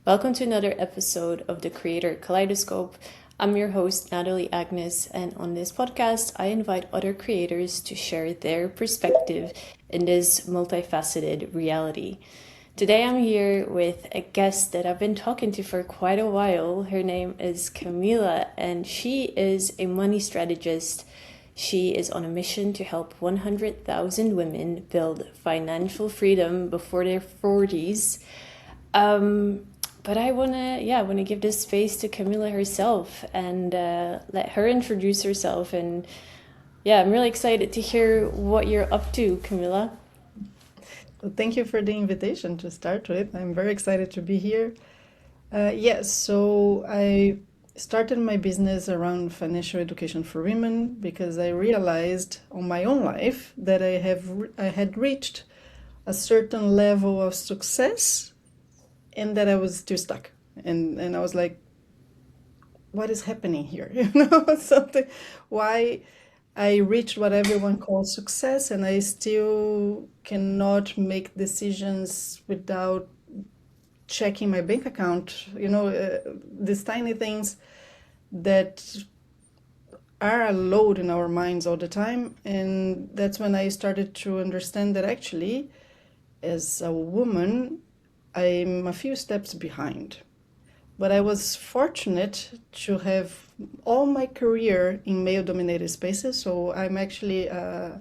Welcome to another episode of the Creator Kaleidoscope. I'm your host, Natalie Agnes, and on this podcast, I invite other creators to share their perspective in this multifaceted reality. Today, I'm here with a guest that I've been talking to for quite a while. Her name is Camila, and she is a money strategist. She is on a mission to help 100,000 women build financial freedom before their 40s. But I wanna give this space to Camila herself and let her introduce herself. And yeah, I'm really excited to hear what you're up to, Camila. Well, thank you for the invitation to start with. I'm very excited to be here. Yes, so I started my business around financial education for women because I realized on my own life that I had reached a certain level of success and that I was still stuck. And I was like, what is happening here? Something, why I reached what everyone calls success and I still cannot make decisions without checking my bank account, these tiny things that are a load in our minds all the time. And that's when I started to understand that actually, as a woman, I'm a few steps behind. But I was fortunate to have all my career in male dominated spaces. So I'm actually a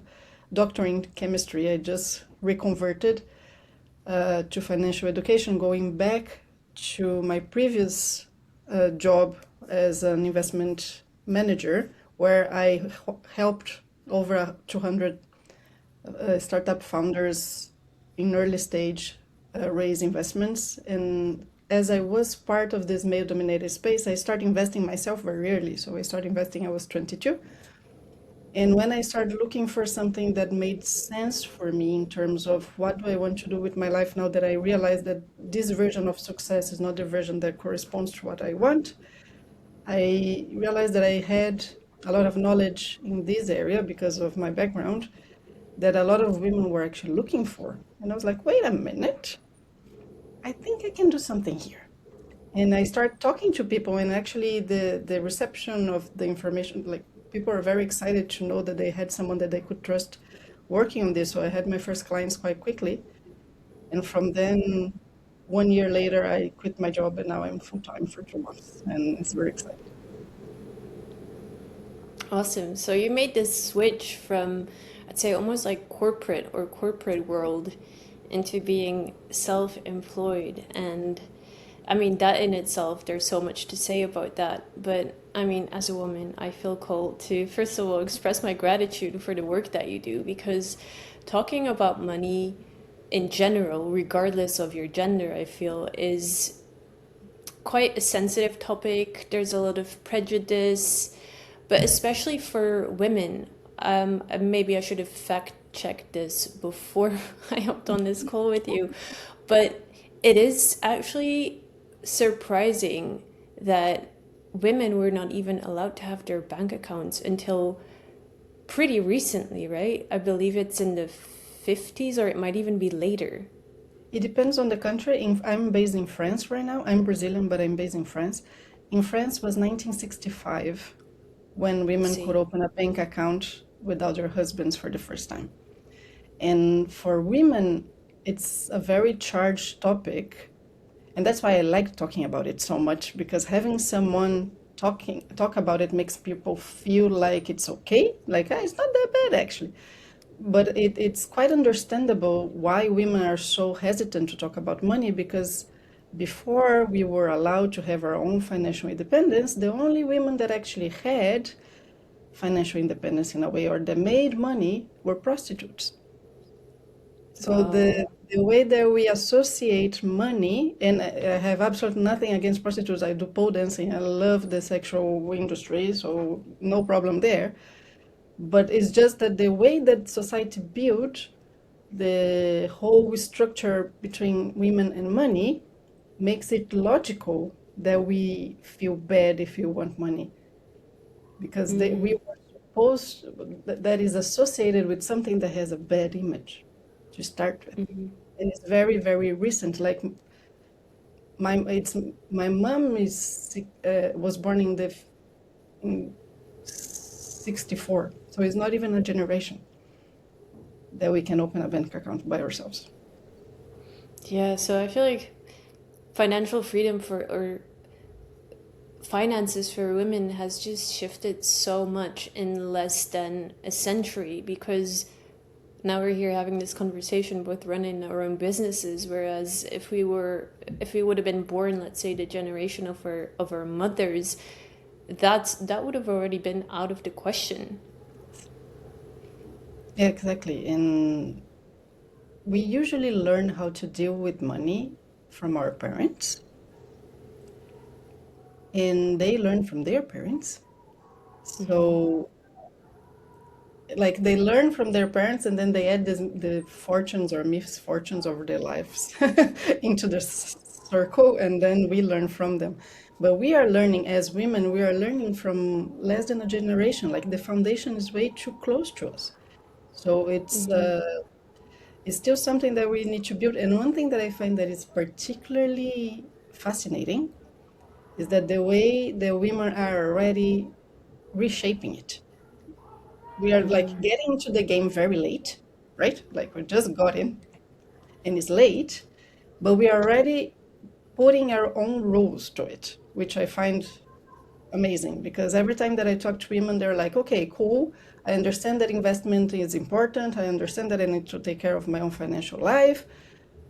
doctor in chemistry. I just reconverted to financial education, going back to my previous job as an investment manager, where I helped over 200 startup founders in early stage raise investments. And as I was part of this male dominated space, I started investing myself very early. So I started investing, I was 22. And when I started looking for something that made sense for me in terms of what do I want to do with my life now that I realized that this version of success is not the version that corresponds to what I want, I realized that I had a lot of knowledge in this area because of my background that a lot of women were actually looking for. And I was like, wait a minute, I think I can do something here. And I started talking to people, and actually the reception of the information, like people are very excited to know that they had someone that they could trust working on this. So I had my first clients quite quickly. And from then, 1 year later, I quit my job and now I'm full time for 2 months. And it's very exciting. Awesome. So you made this switch from, I'd say, almost like corporate world into being self-employed. And I mean, that in itself, there's so much to say about that. But I mean, as a woman, I feel called to, first of all, express my gratitude for the work that you do, because talking about money in general, regardless of your gender, I feel is quite a sensitive topic. There's a lot of prejudice, but especially for women. Maybe I should have fact checked this before I hopped on this call with you, but it is actually surprising that women were not even allowed to have their bank accounts until pretty recently, right? I believe it's in the 50s or it might even be later. It depends on the country. I'm based in France right now. I'm Brazilian, but I'm based in France. In France was 1965 when women could See. open a bank account without their husbands for the first time. And for women, it's a very charged topic. And that's why I like talking about it so much, because having someone talk about it makes people feel like it's okay, like it's not that bad actually. But it's quite understandable why women are so hesitant to talk about money, because before we were allowed to have our own financial independence, the only women that actually had financial independence in a way or that made money were prostitutes. So Wow. the way that we associate money, and I have absolutely nothing against prostitutes. I do pole dancing. I love the sexual industry, so no problem there. But it's just that the way that society built the whole structure between women and money makes it logical that we feel bad if you want money, because we Mm, were supposed that is associated with something that has a bad image to start with. mhm. And it's very, very recent. Like my mom was born in 64, so it's not even a generation that we can open a bank account by ourselves. Yeah, so I feel like financial freedom for or finances for women has just shifted so much in less than a century because now we're here having this conversation with running our own businesses, whereas if we would have been born, let's say, the generation of our mothers, that would have already been out of the question. Yeah, exactly. And we usually learn how to deal with money from our parents, and they learn from their parents. So, like, they learn from their parents, and then they add the fortunes or misfortunes of their lives into the circle, and then we learn from them. But we are learning as women, we are learning from less than a generation. Like, the foundation is way too close to us. So it's still something that we need to build. And one thing that I find that is particularly fascinating is that the way the women are already reshaping it. We are like getting into the game very late, right? Like we just got in and it's late, but we are already putting our own rules to it, which I find amazing because every time that I talk to women, they're like, okay, cool. I understand that investment is important. I understand that I need to take care of my own financial life,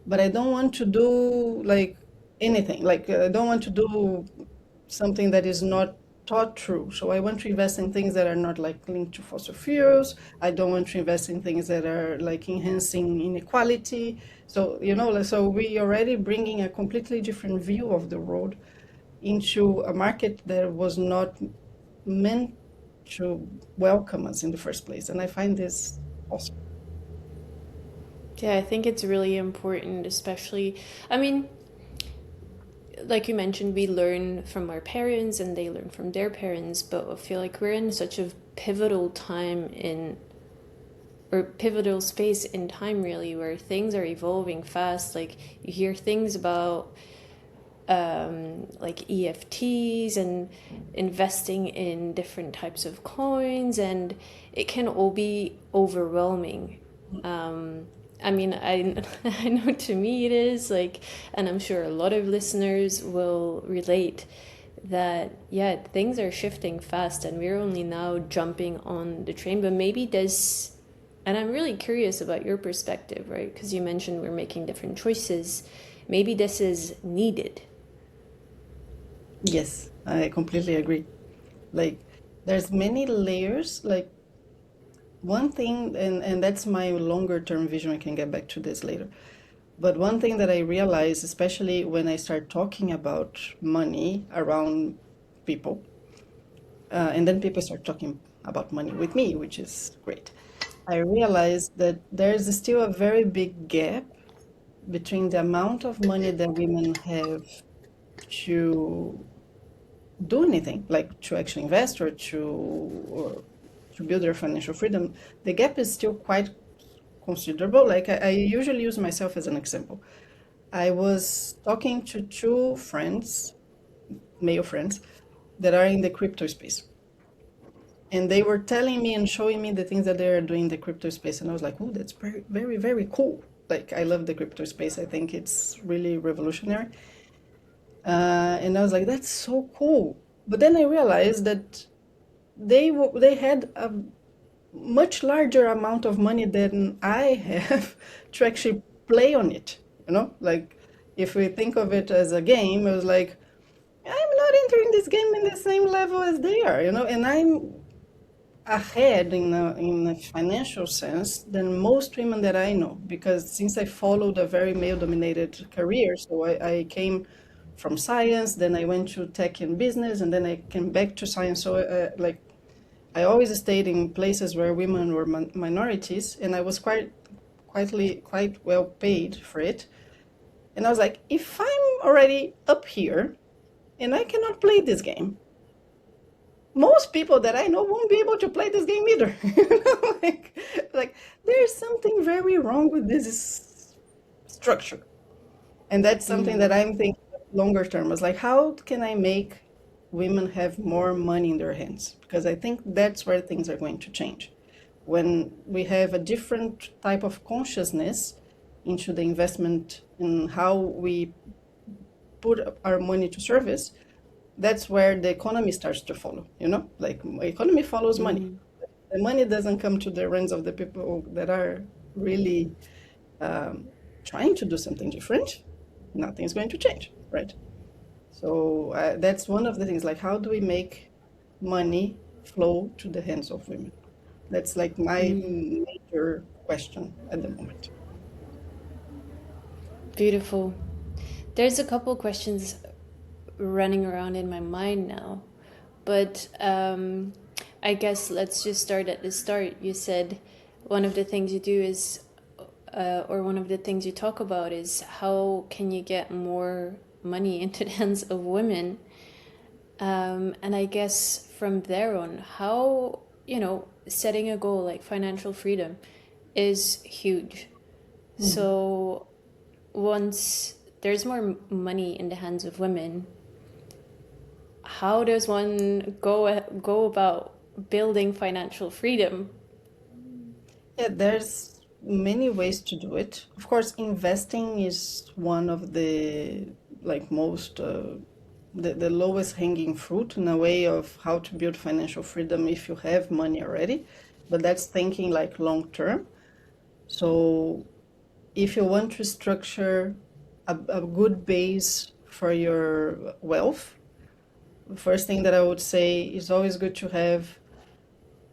but I don't want to do like anything. Like I don't want to do something that is not taught true. So I want to invest in things that are not like linked to fossil fuels. I don't want to invest in things that are like enhancing inequality. So, so we already bringing a completely different view of the world into a market that was not meant to welcome us in the first place. And I find this awesome. Yeah, I think it's really important, especially, I mean, like you mentioned, we learn from our parents and they learn from their parents, but I feel like we're in such a pivotal time in, or pivotal space in time, really, where things are evolving fast. Like, you hear things about like EFTs and investing in different types of coins, and it can all be overwhelming. I mean, I know to me it is like, and I'm sure a lot of listeners will relate that, yeah, things are shifting fast and we're only now jumping on the train. But maybe this, and I'm really curious about your perspective, right? Because you mentioned we're making different choices. Maybe this is needed. Yes, I completely agree. Like there's many layers. Like one thing, and that's my longer term vision, I can get back to this later. But one thing that I realize, especially when I start talking about money around people, and then people start talking about money with me, which is great. I realize that there's still a very big gap between the amount of money that women have to do anything, like to actually invest or to build their financial freedom. The gap is still quite considerable. Like I usually use myself as an example. I was talking to two friends, male friends, that are in the crypto space. And they were telling me and showing me the things that they are doing in the crypto space. And I was like, oh, that's very, very, very cool. Like, I love the crypto space. I think it's really revolutionary. And I was like, that's so cool. But then I realized that they had a much larger amount of money than I have to actually play on it. Like if we think of it as a game, it was like, I'm not entering this game in the same level as they are, and I'm ahead in a financial sense than most women that I know, because since I followed a very male-dominated career, so I came from science, then I went to tech and business, and then I came back to science. So like I always stayed in places where women were minorities, and I was quite well paid for it. And I was like, if I'm already up here and I cannot play this game, most people that I know won't be able to play this game either. like there's something very wrong with this structure. And that's something that I'm thinking longer term. It's like, how can I make women have more money in their hands? Because I think that's where things are going to change. When we have a different type of consciousness into the investment in how we put our money to service, that's where the economy starts to follow, like economy follows money. Mm. The money doesn't come to the hands of the people that are really um, trying to do something different. Nothing is going to change, right? So that's one of the things, like how do we make money flow to the hands of women? That's like my Mm. major question at the moment. Beautiful. There's a couple questions running around in my mind now, but I guess let's just start at the start. You said one of the things you do is, or one of the things you talk about is how can you get more money into the hands of women? And I guess from there on, how, setting a goal like financial freedom is huge. Mhm. So once there's more money in the hands of women, how does one go about building financial freedom? Yeah, there's many ways to do it. Of course, investing is one of the like most the lowest hanging fruit in a way of how to build financial freedom if you have money already. But that's thinking like long term. So if you want to structure a good base for your wealth, the first thing that I would say is always good to have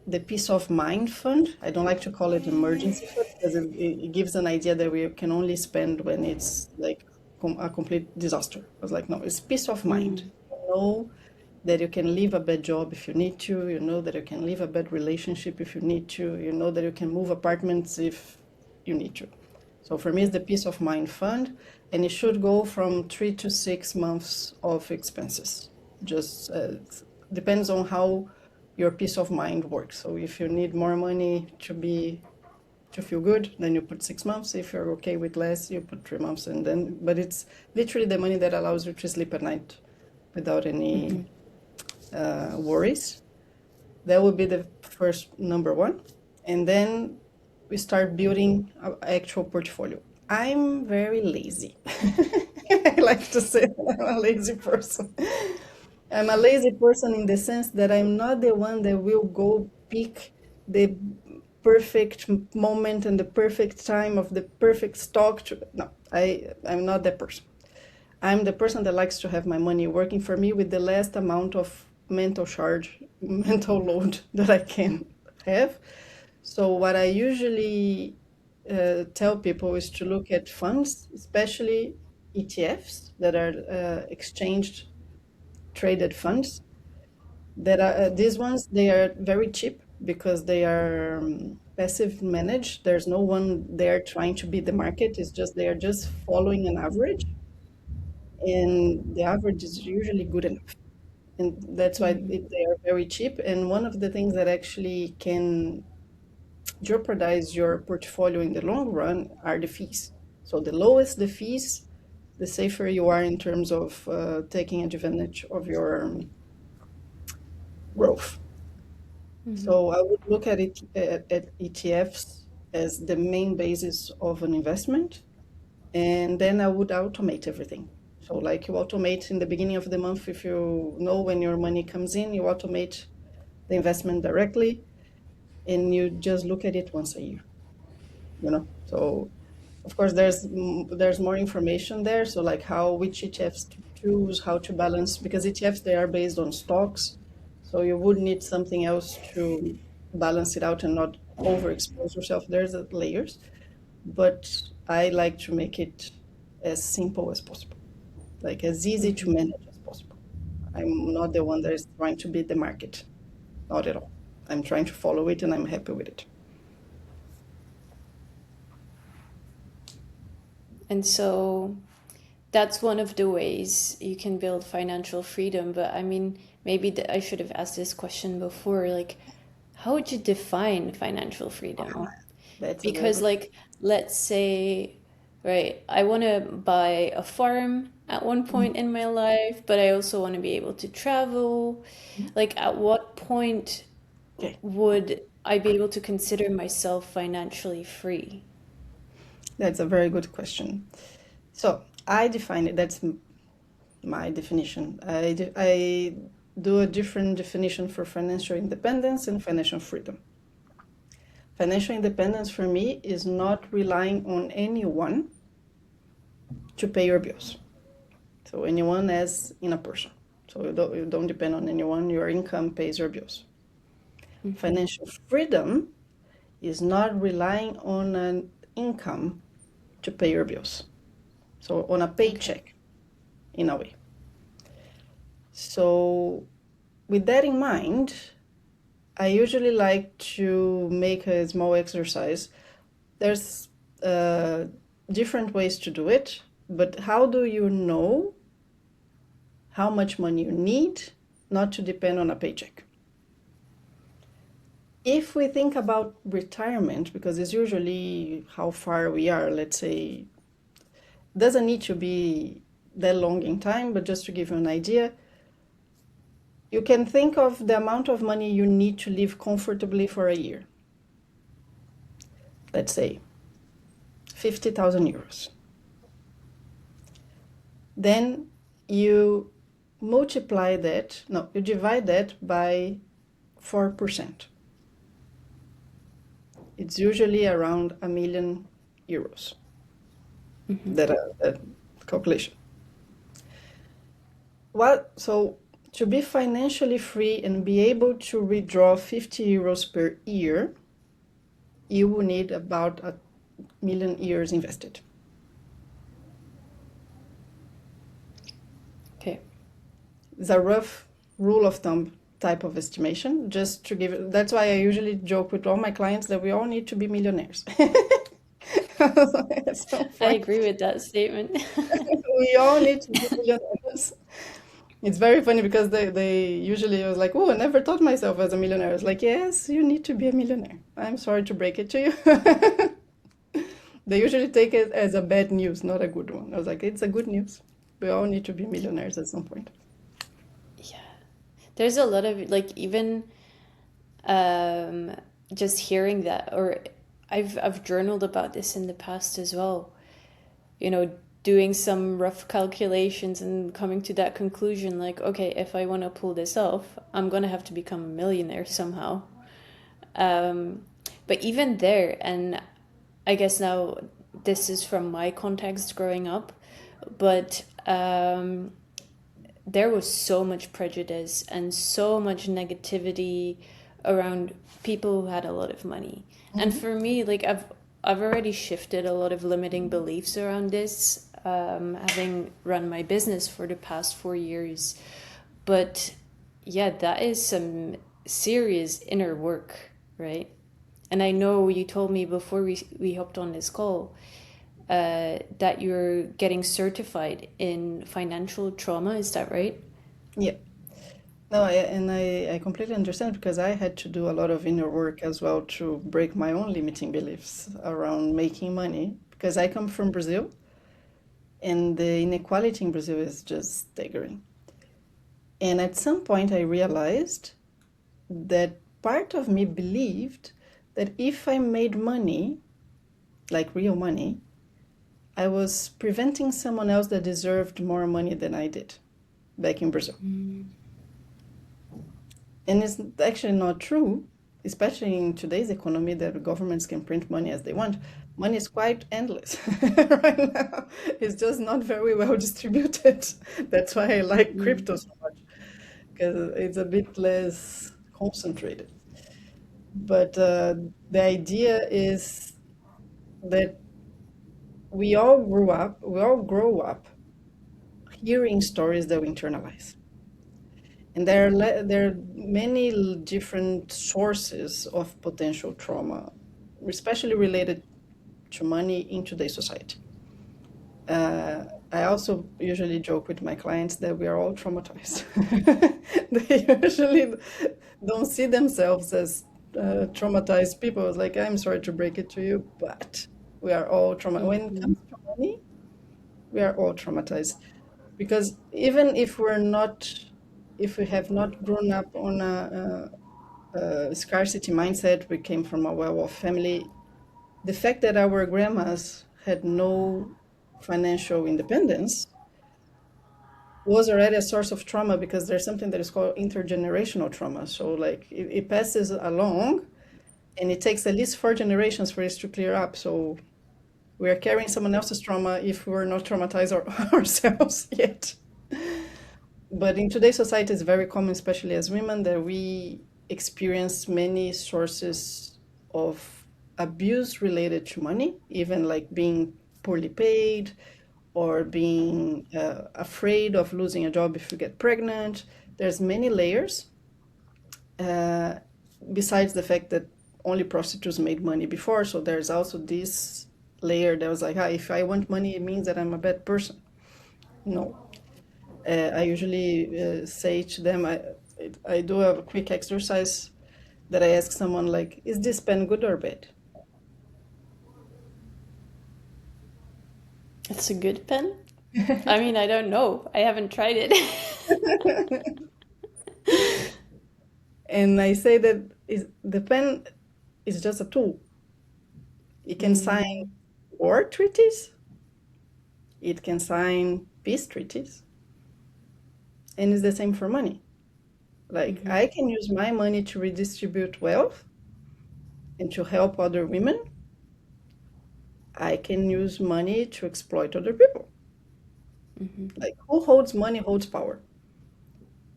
the peace of mind fund. I don't like to call it emergency fund because it gives an idea that we can only spend when it's like a complete disaster. I was like, no, it's peace of mind. Mm. You know that you can leave a bad job if you need to. You know that you can leave a bad relationship if you need to. You know that you can move apartments if you need to. So for me, it's the peace of mind fund, and it should go from 3 to 6 months of expenses. Just depends on how your peace of mind works. So if you need more money to feel good, then you put 6 months. If you're okay with less, you put 3 months, and then. But it's literally the money that allows you to sleep at night without any worries. That would be the first number one. And then we start building our actual portfolio. I'm very lazy. I like to say I'm a lazy person. I'm a lazy person in the sense that I'm not the one that will go pick the perfect moment and the perfect time of the perfect stock to, no, I'm not that person. I'm the person that likes to have my money working for me with the last amount of mental charge, mental load that I can have. So, what I usually tell people is to look at funds, especially ETFs that are exchanged traded funds. That are these ones, they are very cheap because they are passive managed. There's no one there trying to beat the market. It's just they are just following an average, and the average is usually good enough, and that's why they are very cheap. And one of the things that actually can jeopardize your portfolio in the long run are the fees. So the lowest the fees, the safer you are in terms of taking advantage of your growth. So I would look at it at ETFs as the main basis of an investment, and then I would automate everything. So like you automate in the beginning of the month, if you know when your money comes in, you automate the investment directly, and you just look at it once a year. So of course there's more information there. So like how which ETFs to choose, how to balance, because ETFs, they are based on stocks, so you would need something else to balance it out and not overexpose yourself. There's layers, but I like to make it as simple as possible, like as easy to manage as possible. I'm not the one that is trying to beat the market, not at all. I'm trying to follow it, and I'm happy with it. And so that's one of the ways you can build financial freedom. But I mean, maybe I should have asked this question before. Like, how would you define financial freedom? That's a very Because, good. like, let's say right? I want to buy a farm at one point in my life, but I also want to be able to travel. Like, at what point Okay, would I be able to consider myself financially free? that's a very good question. So I define it, that's my definition. I do a different definition for financial independence and financial freedom. Financial independence for me is not relying on anyone to pay your bills. So anyone as in a person. So you don't depend on anyone, your income pays your bills. Financial freedom is not relying on an income to pay your bills. So on a Okay. paycheck, in a way. So with that in mind, I usually like to make a small exercise. There's different ways to do it, but how do you know how much money you need not to depend on a paycheck? If we think about retirement, because it's usually how far we are, let's say, doesn't need to be that long in time, but just to give you an idea, you can think of the amount of money you need to live comfortably for a year. Let's say 50,000 euros. Then you multiply that, no, you divide that by 4%. It's usually around €1 million. That calculation. So to be financially free and be able to withdraw 50 euros per year, you will need about a million years invested. Okay. It's a rough rule of thumb type of estimation, just to give it. That's why I usually joke with all my clients that we all need to be millionaires. At some I point, agree with that statement. we all need to be millionaires. It's very funny because they usually was like, oh, I never thought myself as a millionaire. I was like, yes, you need to be a millionaire. I'm sorry to break it to you. They usually take it as a bad news, not a good one. I was like, it's a good news. We all need to be millionaires at some point. Yeah. There's a lot of like even um just hearing that, or I've journaled about this in the past as well. You know, doing some rough calculations and coming to that conclusion like, okay, if I want to pull this off, I'm gonna have to become a millionaire somehow. Um, but even there, and I guess now this is from my context growing up, but there was so much prejudice and so much negativity around people who had a lot of money. And Mhm. for me, like I've already shifted a lot of limiting beliefs around this, having run my business for the past 4 years. But yeah, that is some serious inner work, right? And I know you told me before we hopped on this call that you're getting certified in financial trauma. Is that right? Yeah. No, I completely understand because I had to do a lot of inner work as well to break my own limiting beliefs around making money because I come from Brazil and the inequality in Brazil is just staggering. And at some point, I realized that part of me believed that if I made money, like real money, I was preventing someone else that deserved more money than I did back in Brazil. And it's actually not true, especially in today's economy that governments can print money as they want. Money is quite endless right now. It's just not very well distributed. That's why I like Mm. crypto so much, because it's a bit less concentrated. But the idea is that we all grow up hearing stories that we internalize. And there are many different sources of potential trauma, especially related to money in today's society. I also usually joke with my clients that we are all traumatized. They usually don't see themselves as traumatized people. It's like, I'm sorry to break it to you, but we are all traumatized. When it comes Mhm. money, we are all traumatized. Because even if we're not, if we have not grown up on a scarcity mindset, we came from a well-off family, the fact that our grandmas had no financial independence was already a source of trauma because there's something that is called intergenerational trauma. So like it passes along and it takes at least 4 generations for it to clear up. So we are carrying someone else's trauma if we're not traumatized ourselves yet. But in today's society, it's very common, especially as women, that we experience many sources of abuse related to money, even like being poorly paid or being afraid of losing a job if you get pregnant. There's many layers, uh, besides the fact that only prostitutes made money before. So there's also this layer that was like, ah, if I want money, it means that I'm a bad person. No, I usually say to them, I do a quick exercise that I ask someone like, is this pen good or bad? It's a good pen. I mean, I don't know. I haven't tried it. And I say that the pen is just a tool. It can sign war treaties, it can sign peace treaties, and it's the same for money. Like I can use my money to redistribute wealth and to help other women. I can use money to exploit other people. Like who holds money holds power.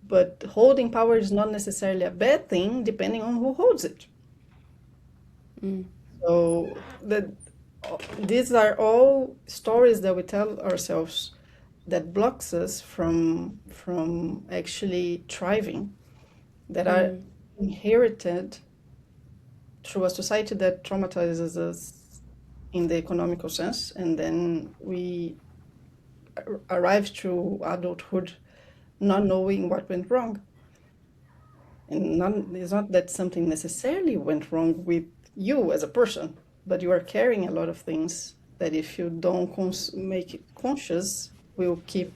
But holding power is not necessarily a bad thing depending on who holds it. So that these are all stories that we tell ourselves that blocks us from actually thriving, that are inherited through a society that traumatizes us in the economical sense, and then we arrive to adulthood not knowing what went wrong. And it's not that something necessarily went wrong with you as a person, but you are carrying a lot of things that if you don't make it conscious, will keep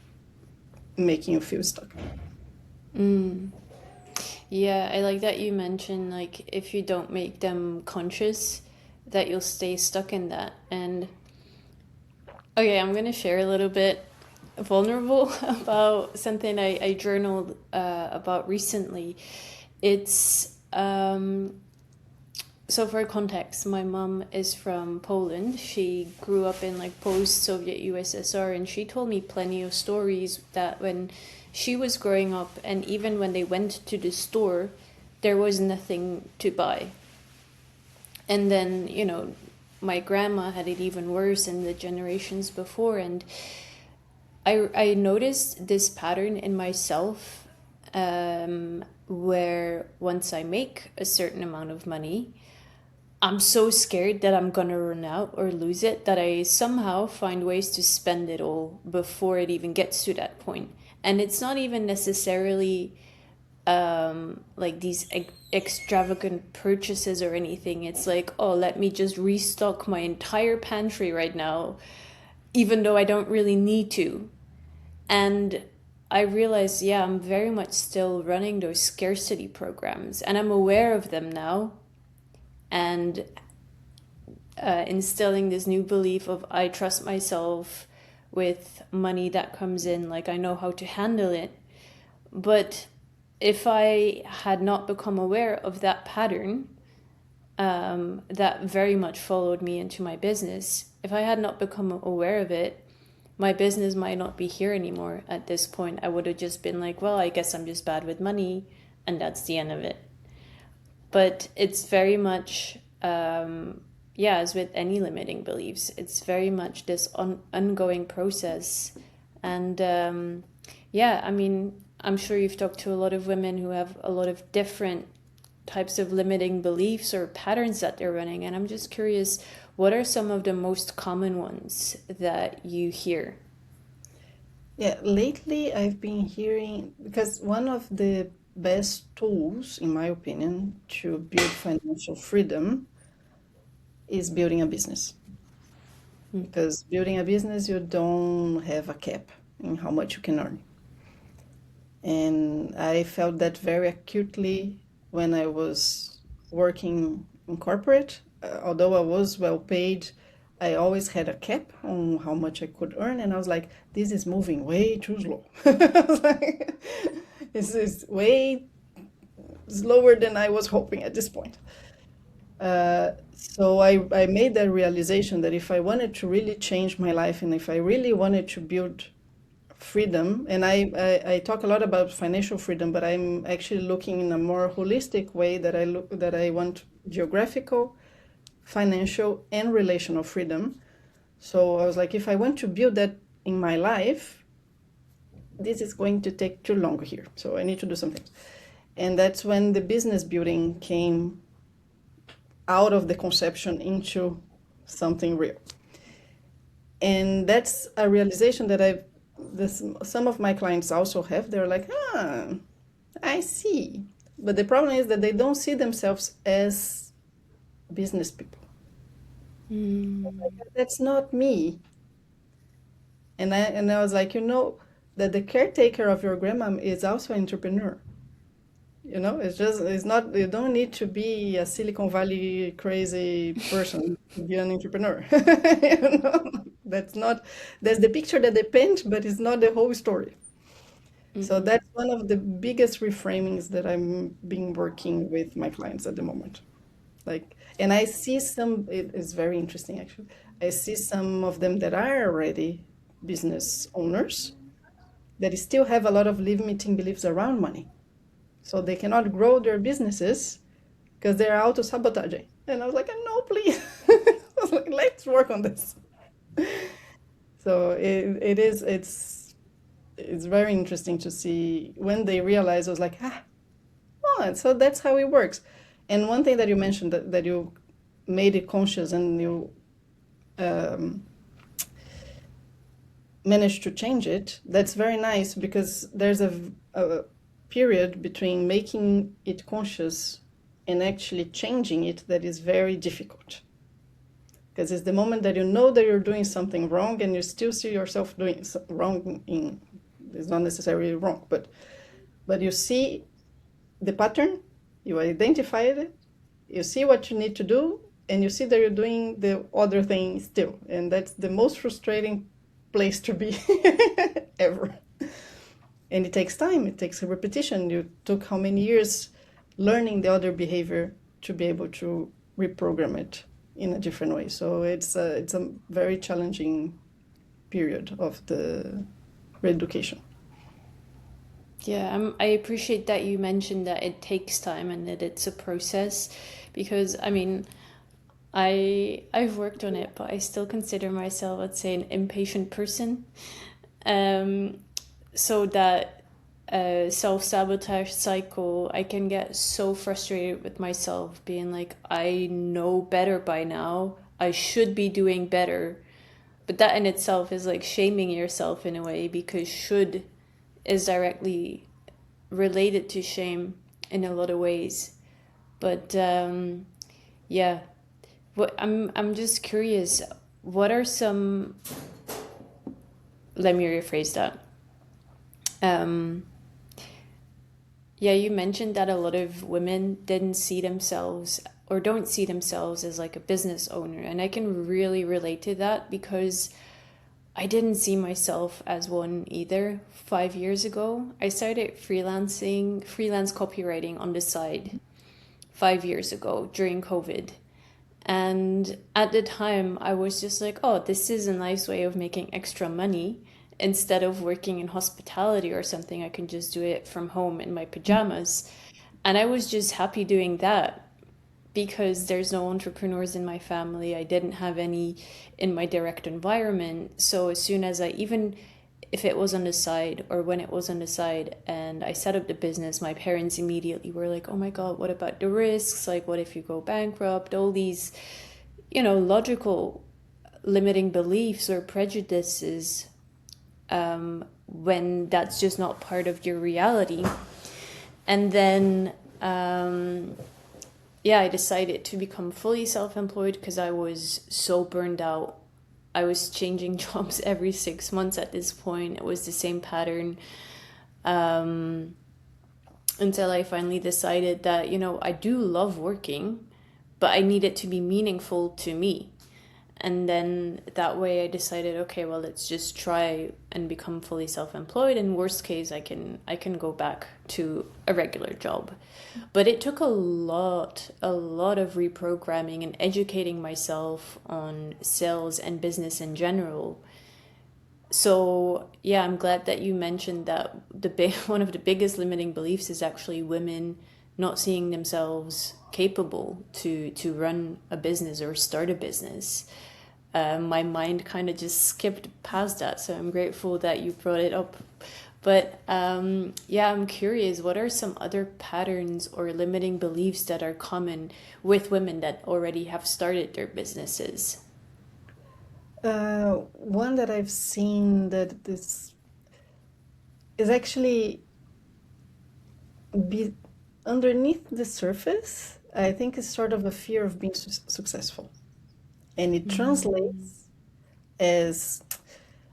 making you feel stuck. Yeah, I like that you mentioned like if you don't make them conscious, that you'll stay stuck in that. And okay, I'm gonna share a little bit vulnerable about something I journaled about recently. It's so for context, my mom is from Poland. She grew up in like post-Soviet USSR, and she told me plenty of stories that when she was growing up, and even when they went to the store, there was nothing to buy. And then, my grandma had it even worse in the generations before, and I noticed this pattern in myself, where once I make a certain amount of money, I'm so scared that I'm gonna run out or lose it that I somehow find ways to spend it all before it even gets to that point. And it's not even necessarily like these extravagant purchases or anything. It's like, oh, let me just restock my entire pantry right now, even though I don't really need to. And I realized, yeah, I'm very much still running those scarcity programs, and I'm aware of them now. And instilling this new belief of I trust myself with money that comes in, like I know how to handle it. But if I had not become aware of that pattern, that very much followed me into my business, if I had not become aware of it, my business might not be here anymore at this point. I would have just been like, well, I guess I'm just bad with money, and that's the end of it. But it's very much, yeah, as with any limiting beliefs, it's very much this ongoing process. And yeah, I mean, I'm sure you've talked to a lot of women who have a lot of different types of limiting beliefs or patterns that they're running. And I'm just curious, what are some of the most common ones that you hear? Yeah, lately I've been hearing because one of the best tools, in my opinion, to build financial freedom is building a business. because building a business, you don't have a cap in how much you can earn. And I felt that very acutely when I was working in corporate. Although I was well paid, I always had a cap on how much I could earn. And I was like, this is moving way too slow. I was like, this is way slower than I was hoping at this point. So I made that realization that if I wanted to really change my life and if I really wanted to build freedom, and I talk a lot about financial freedom, but I'm actually looking in a more holistic way that I want geographical, financial, and relational freedom. So I was like, if I want to build that in my life, this is going to take too long here. So I need to do something. And that's when the business building came out of the conception into something real. And that's a realization that some of my clients also have. They're like, I see. But the problem is that they don't see themselves as business people. That's not me. And I was like, that the caretaker of your grandma is also an entrepreneur. It's not, you don't need to be a Silicon Valley crazy person to be an entrepreneur. That's not, that's the picture that they paint, but it's not the whole story. So that's one of the biggest reframings that I'm been working with my clients at the moment. And I see it is very interesting actually. I see some of them that are already business owners that still have a lot of limiting beliefs around money. So they cannot grow their businesses because they're auto-sabotaging. And I was like, no, please. I was like, let's work on this. So it's very interesting to see when they realize. I was like, so that's how it works. And one thing that you mentioned, that you made it conscious and you managed to change it, that's very nice, because there's a period between making it conscious and actually changing it that is very difficult. Because it's the moment that you know that you're doing something wrong and you still see yourself doing wrong. It's not necessarily wrong, but you see the pattern, you identify it, you see what you need to do, and you see that you're doing the other thing still. And that's the most frustrating place to be ever. And it takes time, it takes a repetition. You took how many years learning the other behavior to be able to reprogram it in a different way. So it's a very challenging period of the reeducation. Yeah, I appreciate that you mentioned that it takes time and that it's a process, because I mean, I've worked on it, but I still consider myself, let's say, an impatient person. So that self-sabotage cycle, I can get so frustrated with myself, being like, I know better by now, I should be doing better. But that in itself is like shaming yourself in a way, because should is directly related to shame in a lot of ways. But yeah, I'm just curious, what are some, let me rephrase that. Yeah, you mentioned that a lot of women didn't see themselves or don't see themselves as like a business owner. And I can really relate to that, because I didn't see myself as one either. 5 years ago, I started freelance copywriting on the side 5 years ago during COVID. And at the time, I was just like, oh, this is a nice way of making extra money. Instead of working in hospitality or something, I can just do it from home in my pajamas. And I was just happy doing that, because there's no entrepreneurs in my family. I didn't have any in my direct environment. So as soon as even if it was on the side, or when it was on the side and I set up the business, my parents immediately were like, oh my God, what about the risks? Like, what if you go bankrupt? All these, logical limiting beliefs or prejudices, when that's just not part of your reality. And then, I decided to become fully self-employed because I was so burned out I was changing jobs every 6 months at this point. It was the same pattern. Um, until I finally decided that, I do love working, but I need it to be meaningful to me. And then that way I decided, okay, well, let's just try and become fully self-employed. And worst case, I can go back to a regular job. But it took a lot of reprogramming and educating myself on sales and business in general. So, yeah, I'm glad that you mentioned that one of the biggest limiting beliefs is actually women not seeing themselves capable to run a business or start a business. My mind kind of just skipped past that, so I'm grateful that you brought it up. But yeah, I'm curious, what are some other patterns or limiting beliefs that are common with women that already have started their businesses? One that I've seen that this is actually be underneath the surface. I think it's sort of a fear of being successful, and it Mm. translates as,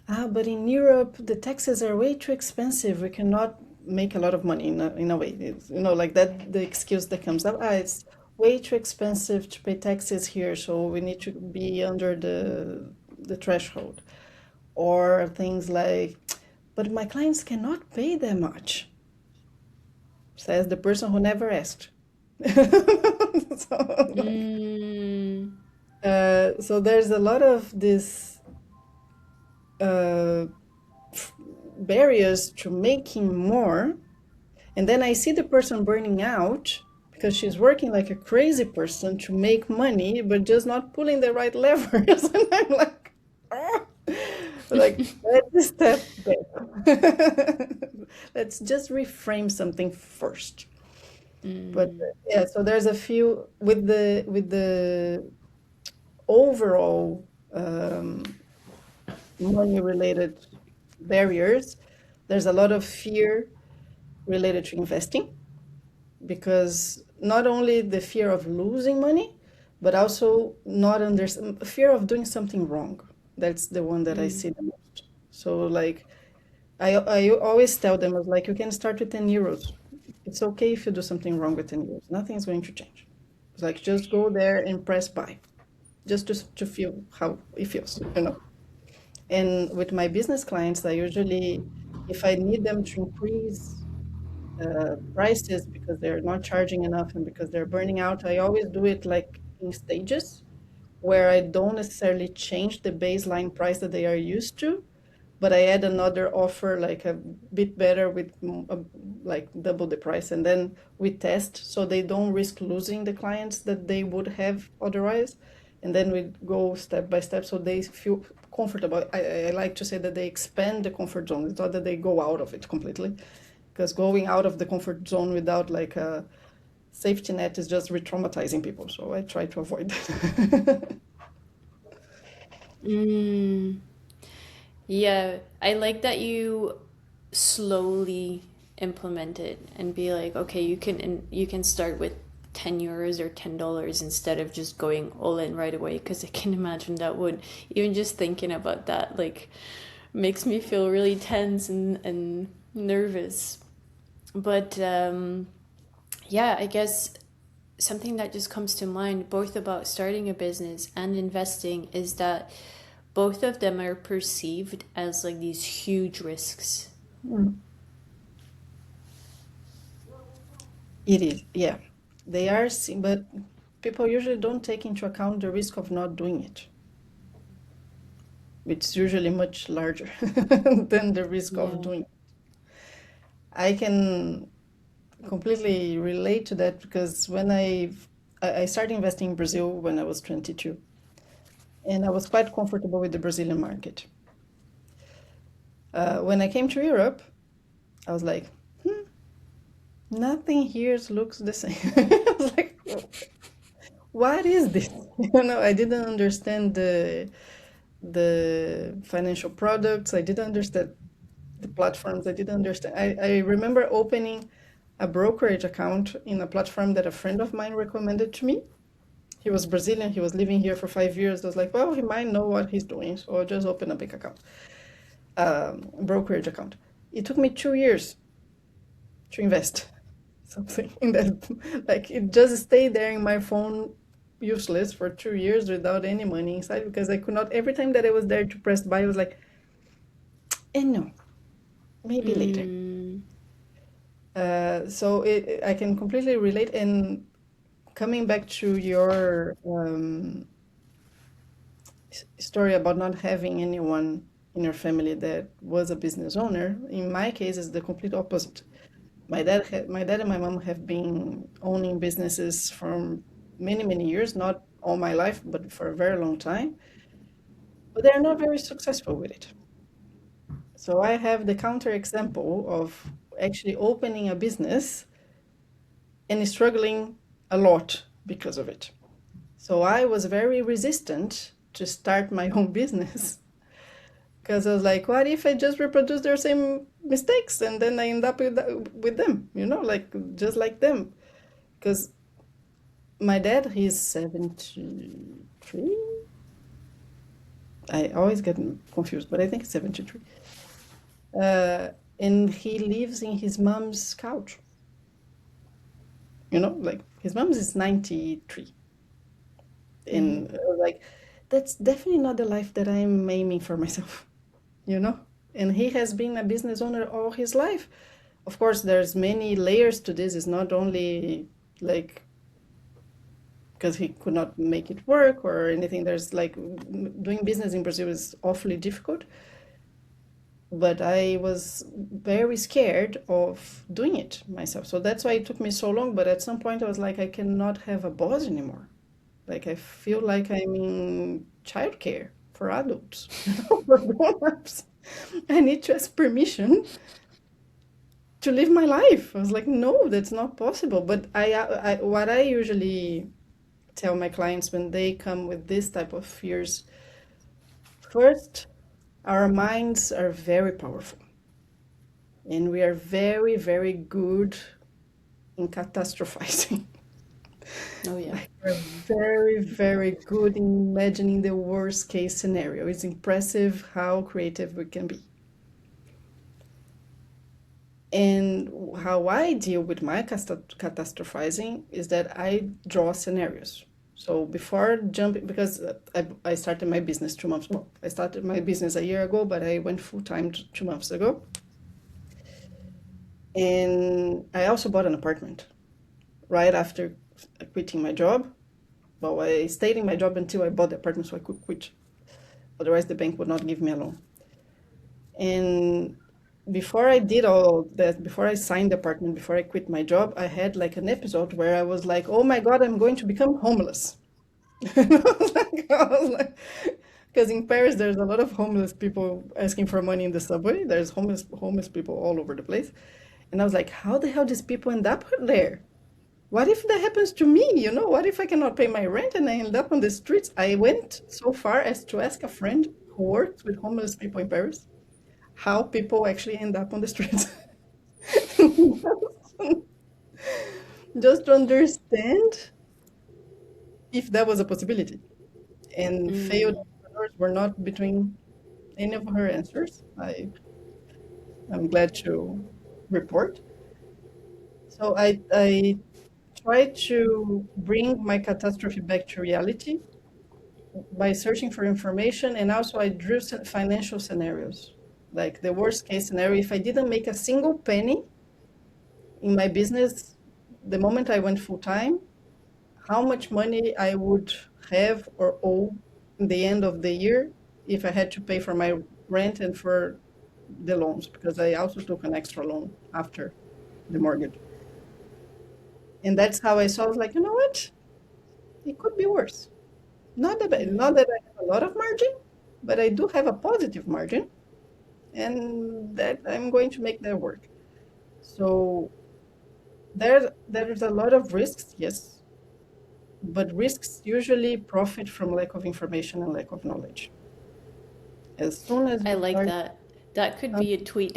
but in Europe the taxes are way too expensive. We cannot make a lot of money in a way. It's, like that, the excuse that comes up, it's way too expensive to pay taxes here, so we need to be under the threshold. Or things like, but my clients cannot pay that much, says the person who never asked. So, like, Mm. so there's a lot of this uh, barriers to making more. And then I see the person burning out because she's working like a crazy person to make money, but just not pulling the right levers. And I'm like, ah! Like, let's step back. Let's just reframe something first. But Mm. yeah, so there's a few with the overall money related barriers. There's a lot of fear related to investing, because not only the fear of losing money, but also not under fear of doing something wrong. That's the one that I Mm. see the most. So like I always tell them, I was like, you can start with 10 euros. It's okay if you do something wrong with 10 euros. Nothing's going to change. It's like just go there and press buy, just to feel how it feels. And with my business clients, I usually, if I need them to increase prices because they're not charging enough and because they're burning out, I always do it like in stages where I don't necessarily change the baseline price that they are used to, but I add another offer like a bit better with like double the price. And then we test so they don't risk losing the clients that they would have otherwise. And then we go step by step so they feel comfortable. I like to say that they expand the comfort zone. It's not that they go out of it completely, because going out of the comfort zone without like a safety net is just re-traumatizing people. So I try to avoid that. Mm. Yeah, I like that you slowly implement it and be like, okay, you can start with 10 euros or $10 instead of just going all in right away, because I can imagine that would, even just thinking about that, like, makes me feel really tense and nervous. But yeah, I guess something that just comes to mind both about starting a business and investing is that both of them are perceived as like these huge risks. Mm. It is, yeah. They are, but people usually don't take into account the risk of not doing it, which is usually much larger than the risk of Yeah. doing it. I can completely relate to that because when I started investing in Brazil when I was 22, and I was quite comfortable with the Brazilian market. When I came to Europe, I was like, nothing here looks the same. I was like, what is this? I didn't understand the financial products. I didn't understand the platforms. I didn't understand. I remember opening a brokerage account in a platform that a friend of mine recommended to me. He was Brazilian. He was living here for 5 years. I was like, well, he might know what he's doing, so I'll just open a bank account, brokerage account. It took me 2 years to invest something in that. Like it just stayed there in my phone, useless for 2 years without any money inside because I could not. Every time that I was there to press buy, I was like, and no, maybe later. Mm. So I can completely relate. And coming back to your story about not having anyone in your family that was a business owner, in my case, is the complete opposite. My dad and my mom have been owning businesses for many, many years, not all my life, but for a very long time. But they're not very successful with it. So I have the counter example of actually opening a business and struggling a lot because of it. So I was very resistant to start my own business because I was like, what if I just reproduce their same mistakes and then I end up with them, like just like them? Because my dad, he's 73. I always get confused, but I think it's 73. And he lives in his mom's couch. Like his mom's is 93. And like, that's definitely not the life that I'm aiming for myself, you know? And he has been a business owner all his life. Of course, there's many layers to this. It's not only like because he could not make it work or anything. There's like doing business in Brazil is awfully difficult. But I was very scared of doing it myself. So that's why it took me so long. But at some point, I was like, I cannot have a boss anymore. Like, I feel like I'm in childcare for adults, for grown-ups. I need to ask permission to live my life. I was like, no, that's not possible. But what I usually tell my clients when they come with this type of fears, first, our minds are very powerful. And we are very, very good in catastrophizing. Oh, yeah. Like we're very, very good in imagining the worst case scenario. It's impressive how creative we can be. And how I deal with my catastrophizing is that I draw scenarios. So before jumping, because I started my business 2 months ago. I started my business a year ago, but I went full time 2 months ago. And I also bought an apartment right after quitting my job. Well, I stayed in my job until I bought the apartment so I could quit. Otherwise, the bank would not give me a loan. And before I did all that, before I signed the apartment, before I quit my job, I had like an episode where I was like, oh my God, I'm going to become homeless. I was like, because in Paris, there's a lot of homeless people asking for money in the subway. There's homeless people all over the place. And I was like, how the hell these people end up there? What if that happens to me? What if I cannot pay my rent and I end up on the streets? I went so far as to ask a friend who works with homeless people in Paris how people actually end up on the streets. Just to understand if that was a possibility. And failed entrepreneurs were not between any of her answers. I'm glad to report. So I try to bring my catastrophe back to reality by searching for information, and also I drew financial scenarios. Like the worst case scenario, if I didn't make a single penny in my business the moment I went full time, how much money I would have or owe in the end of the year if I had to pay for my rent and for the loans, because I also took an extra loan after the mortgage. And that's how I saw, I was like, you know what? It could be worse. Not that I have a lot of margin, but I do have a positive margin, and that I'm going to make that work. So there's a lot of risks, yes, but risks usually profit from lack of information and lack of knowledge. As soon as I we like start, that. That could be a tweet.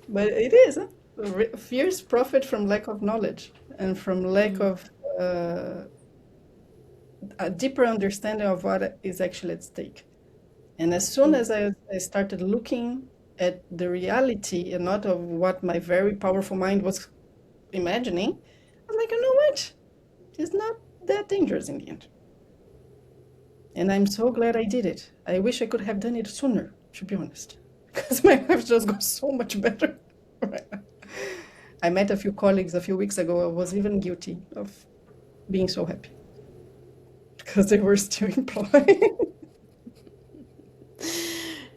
but it is, huh? fears profit from lack of knowledge and from lack Mm. of a deeper understanding of what is actually at stake. And as soon Mm. as I started looking at the reality and not of what my very powerful mind was imagining, I was like, you know what? It's not that dangerous in the end. And I'm so glad I did it. I wish I could have done it sooner, to be honest, because my life just got so much better. I met a few colleagues a few weeks ago. I was even guilty of being so happy because they were still employed.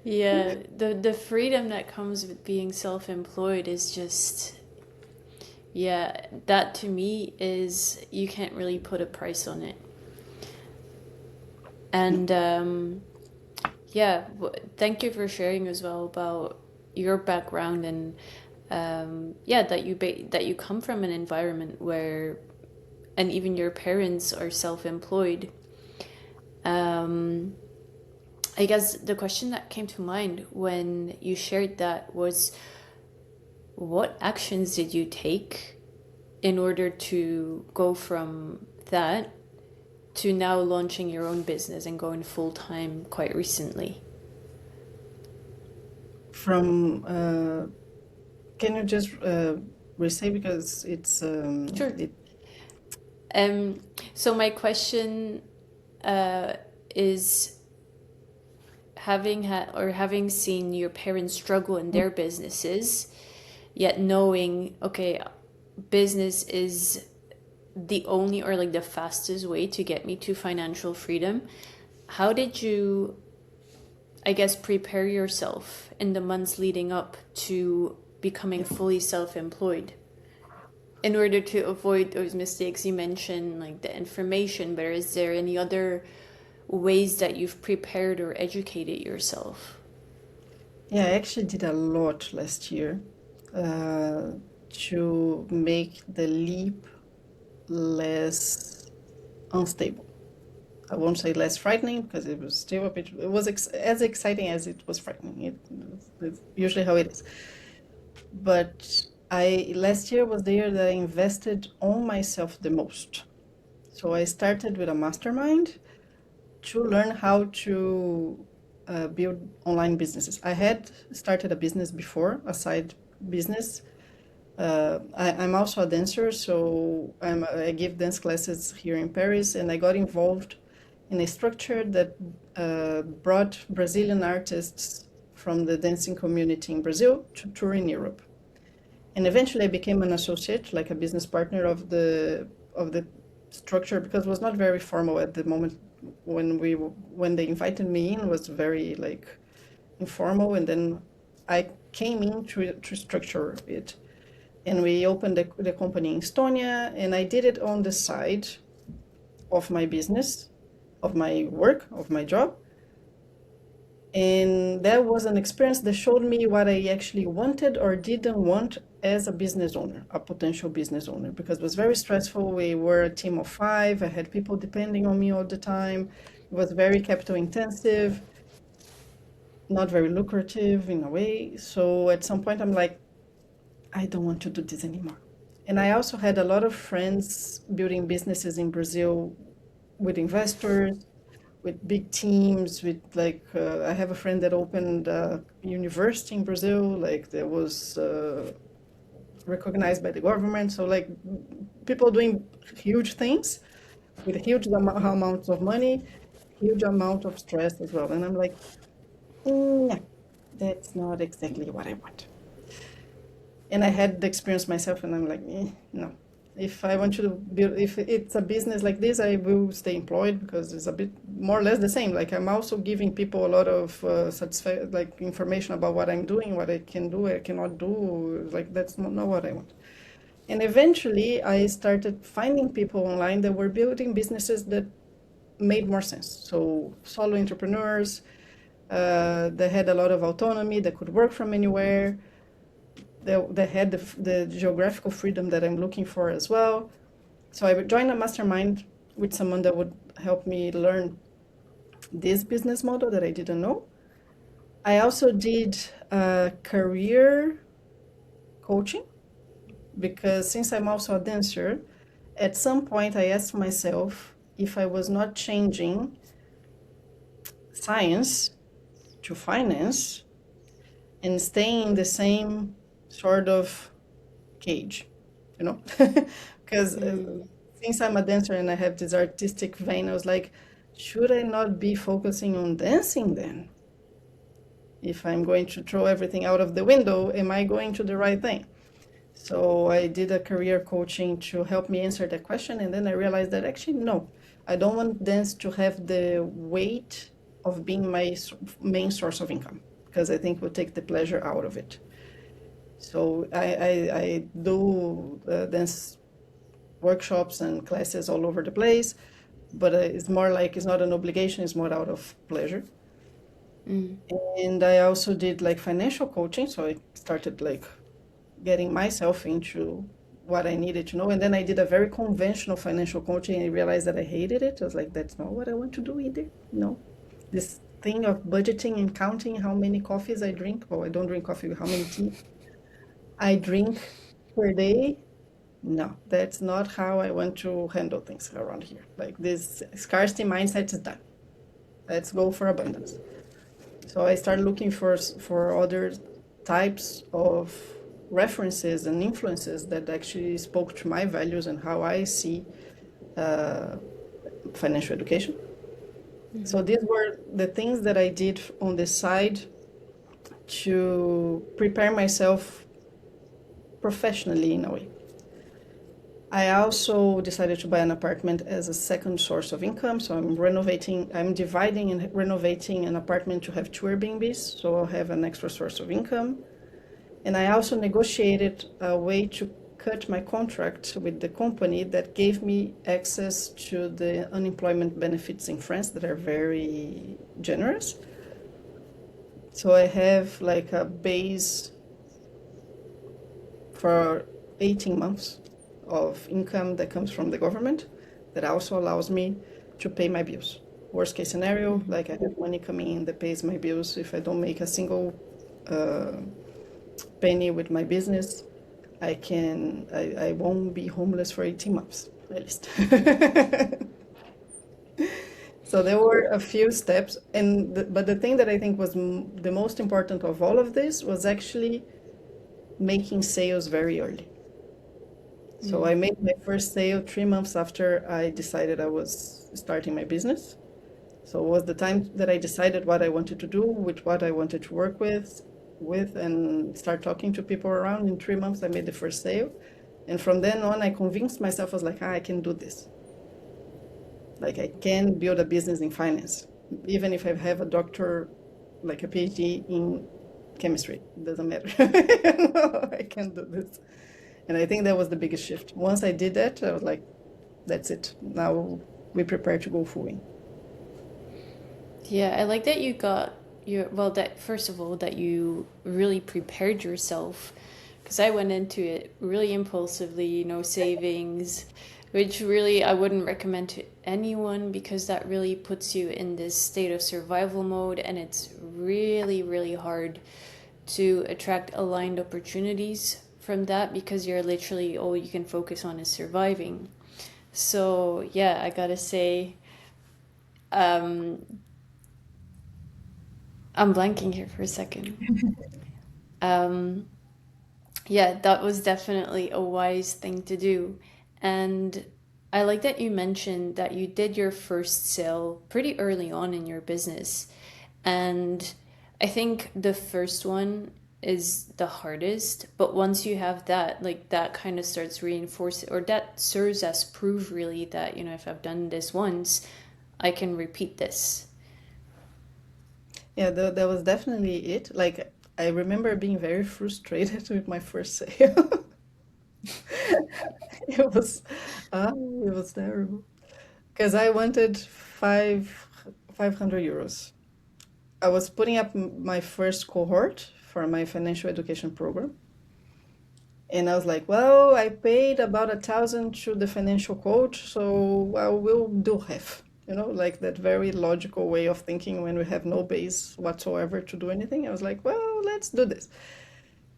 Yeah, the freedom that comes with being self-employed is just, yeah, that to me is, you can't really put a price on it. And yeah, thank you for sharing as well about your background, and yeah, that that you come from an environment where, and even your parents are self-employed. Um, I guess the question that came to mind when you shared that was, what actions did you take in order to go from that to now launching your own business and going full time quite recently? From can you just re-say because it's Sure. it Um, so my question is, having had or having seen your parents struggle in their businesses, yet knowing, okay, business is the only or like the fastest way to get me to financial freedom. How did you, I guess, prepare yourself in the months leading up to becoming fully self-employed in order to avoid those mistakes you mentioned, like the information? But is there any other ways that you've prepared or educated yourself? yeah, I actually did a lot last year uh, to make the leap less unstable. I won't say less frightening because it was still a bit, it was as exciting as it was frightening. It's usually how it is. But last year was the year that I invested on myself the most. So I started with a mastermind to learn how to build online businesses. I had started a business before, a side business. I'm also a dancer, so I give dance classes here in Paris, and I got involved in a structure that brought Brazilian artists from the dancing community in Brazil to tour in Europe. And eventually, I became an associate, like a business partner of the structure, because it was not very formal at the moment when they invited me in. It was very like informal, and then I came in to structure it, and we opened the company in Estonia, and I did it on the side of my business, of my work, of my job. And that was an experience that showed me what I actually wanted or didn't want as a business owner, a potential business owner, because it was very stressful. We were a team of 5. I had people depending on me all the time. It was very capital intensive, not very lucrative in a way. So at some point, I'm like, I don't want to do this anymore. And I also had a lot of friends building businesses in Brazil with investors, with big teams, with like, I have a friend that opened a university in Brazil, like that was recognized by the government. So like people doing huge things with huge amounts of money, huge amount of stress as well. And I'm like, no, that's not exactly what I want. And I had the experience myself, and I'm like, no. If I want to build, if it's a business like this, I will stay employed because it's a bit more or less the same. Like I'm also giving people a lot of like information about what I'm doing, what I can do, I cannot do. Like that's not what I want. And eventually, I started finding people online that were building businesses that made more sense. So solo entrepreneurs, they had a lot of autonomy, they could work from anywhere, they had the geographical freedom that I'm looking for as well. So I would join a mastermind with someone that would help me learn this business model that I didn't know. I also did career coaching. because since I'm also a dancer, at some point I asked myself if I was not changing science to finance and staying in the same sort of cage, you know? Because Mm. since I'm a dancer and I have this artistic vein, I was like, should I not be focusing on dancing then? If I'm going to throw everything out of the window, am I going to the right thing? So I did a career coaching to help me answer that question. And then I realized that actually, no, I don't want dance to have the weight of being my main source of income because I think it will take the pleasure out of it. So I do dance workshops and classes all over the place, but it's more like it's not an obligation, it's more out of pleasure. Mm. And I also did like financial coaching, so I started like getting myself into what I needed to know. And then I did a very conventional financial coaching and I realized that I hated it. I was like, that's not what I want to do either. No. This thing of budgeting and counting how many coffees I drink. Oh, I don't drink coffee, how many tea I drink per day. No, that's not how I want to handle things around here. Like this scarcity mindset is done. Let's go for abundance. So I started looking for other types of references and influences that actually spoke to my values and how I see uh, financial education. So these were the things that I did on the side to prepare myself professionally in a way. I also decided to buy an apartment as a second source of income. So I'm dividing and renovating an apartment to have two Airbnbs. So I'll have an extra source of income. And I also negotiated a way to cut my contract with the company that gave me access to the unemployment benefits in France that are very generous. So I have like a base for 18 months of income that comes from the government that also allows me to pay my bills. Worst case scenario, like I have money coming in that pays my bills. If I don't make a single penny with my business, I won't be homeless for 18 months at least. So there were a few steps, but the thing that I think was the most important of all of this was actually making sales very early. So I made my first sale 3 months after I decided I was starting my business. So it was the time that I decided what I wanted to do, with what I wanted to work with, and start talking to people around. In 3 months, I made the first sale, and from then on, I convinced myself I was like, I can do this. Like I can build a business in finance, even if I have a doctor, like a PhD in chemistry. It doesn't matter. No, I can do this. And I think that was the biggest shift. Once I did that, I was like, that's it. Now we prepare to go full in. Yeah, I like that you got your, well, that first of all, that you really prepared yourself. Because I went into it really impulsively, no savings, which really I wouldn't recommend to anyone because that really puts you in this state of survival mode and it's really, really hard to attract aligned opportunities from that because you're literally all you can focus on is surviving. So, yeah, I gotta say, um, I'm blanking here for a second. Um, yeah, that was definitely a wise thing to do. And I like that you mentioned that you did your first sale pretty early on in your business. And I think the first one is the hardest, but once you have that, like that kind of starts reinforcing, or that serves as proof really that, if I've done this once, I can repeat this. Yeah, that was definitely it. Like I remember being very frustrated with my first sale. It was, it was terrible because I wanted 500 euros. I was putting up my first cohort for my financial education program, and I was like, well, I paid about 1,000 to the financial coach, so I will do half. Like that very logical way of thinking when we have no base whatsoever to do anything. I was like, well, let's do this.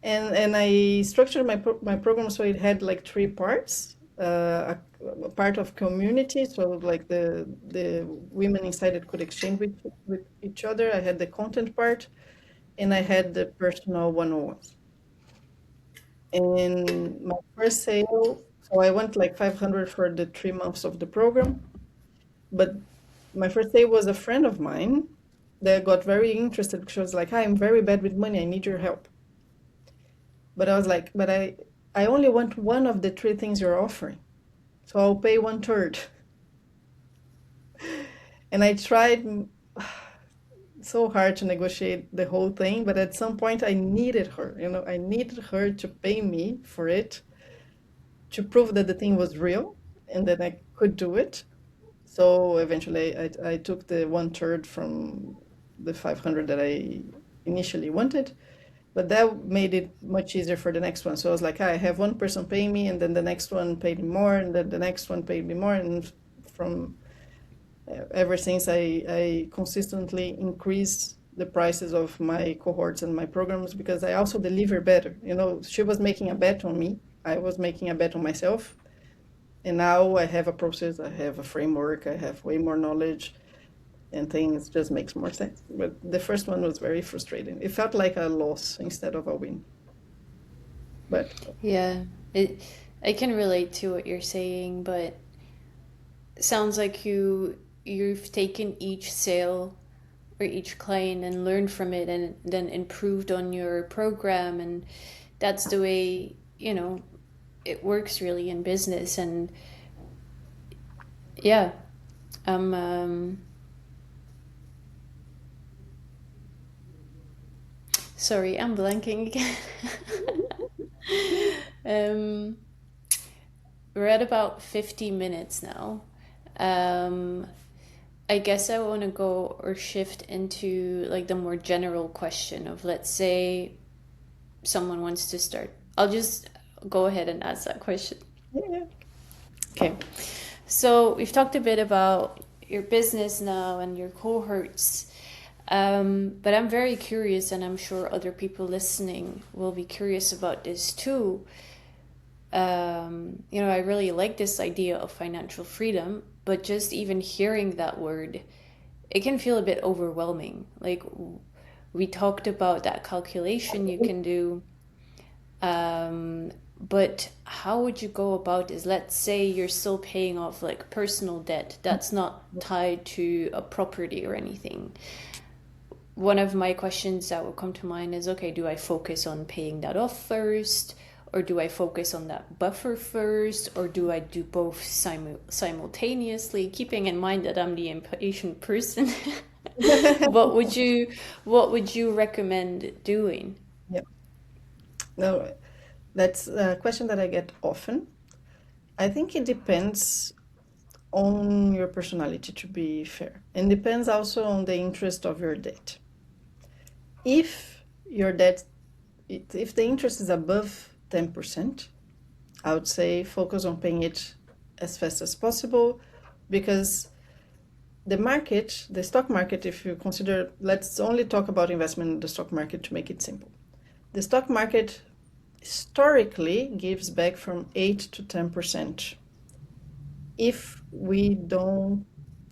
And I structured my program so it had like three parts. A part of community, so like the women inside it could exchange with each other. I had the content part, and I had the personal one-on-ones. And my first sale, so I went like 500 for the 3 months of the program. But my first sale was a friend of mine that got very interested because she was like, "Hi, I'm very bad with money. I need your help." But I was like, "But I only want one of the three things you're offering. So I'll pay one third." And I tried so hard to negotiate the whole thing, but at some point I needed her. I needed her to pay me for it to prove that the thing was real and that I could do it. So eventually I took the one third from the 500 that I initially wanted, but that made it much easier for the next one. So I was like, I have one person paying me, and then the next one paid me more, and then the next one paid me more. And from ever since, I consistently increase the prices of my cohorts and my programs because I also deliver better. She was making a bet on me. I was making a bet on myself. And now I have a process, I have a framework, I have way more knowledge, and things just makes more sense. But the first one was very frustrating. It felt like a loss instead of a win. But Yeah, it I can relate to what you're saying, but it sounds like you've taken each sale or each client and learned from it and then improved on your program, and that's the way, it works really in business. And yeah, I'm sorry, I'm blanking again. um we're at about 50 minutes now. um I guess I want to go or shift into like the more general question of, let's say someone wants to start. I'll just go ahead and ask that question. yeah, Okay. So we've talked a bit about your business now and your cohorts, but I'm very curious, and I'm sure other people listening will be curious about this too. I really like this idea of financial freedom, but just even hearing that word, it can feel a bit overwhelming. Like, we talked about that calculation you can do, but how would you go about this? Let's say you're still paying off like personal debt that's not tied to a property or anything. One of my questions that would come to mind is, okay, do I focus on paying that off first? Or do I focus on that buffer first? Or do I do both simultaneously, keeping in mind that I'm the impatient person? what would you what would you recommend doing? yeah. No, that's a question that I get often. I think it depends on your personality, to be fair, and depends also on the interest of your debt. If your debt, if the interest is above 10%, I would say focus on paying it as fast as possible, because the stock market, if you consider, let's only talk about investment in the stock market to make it simple. The stock market historically gives back from 8 to 10% if we don't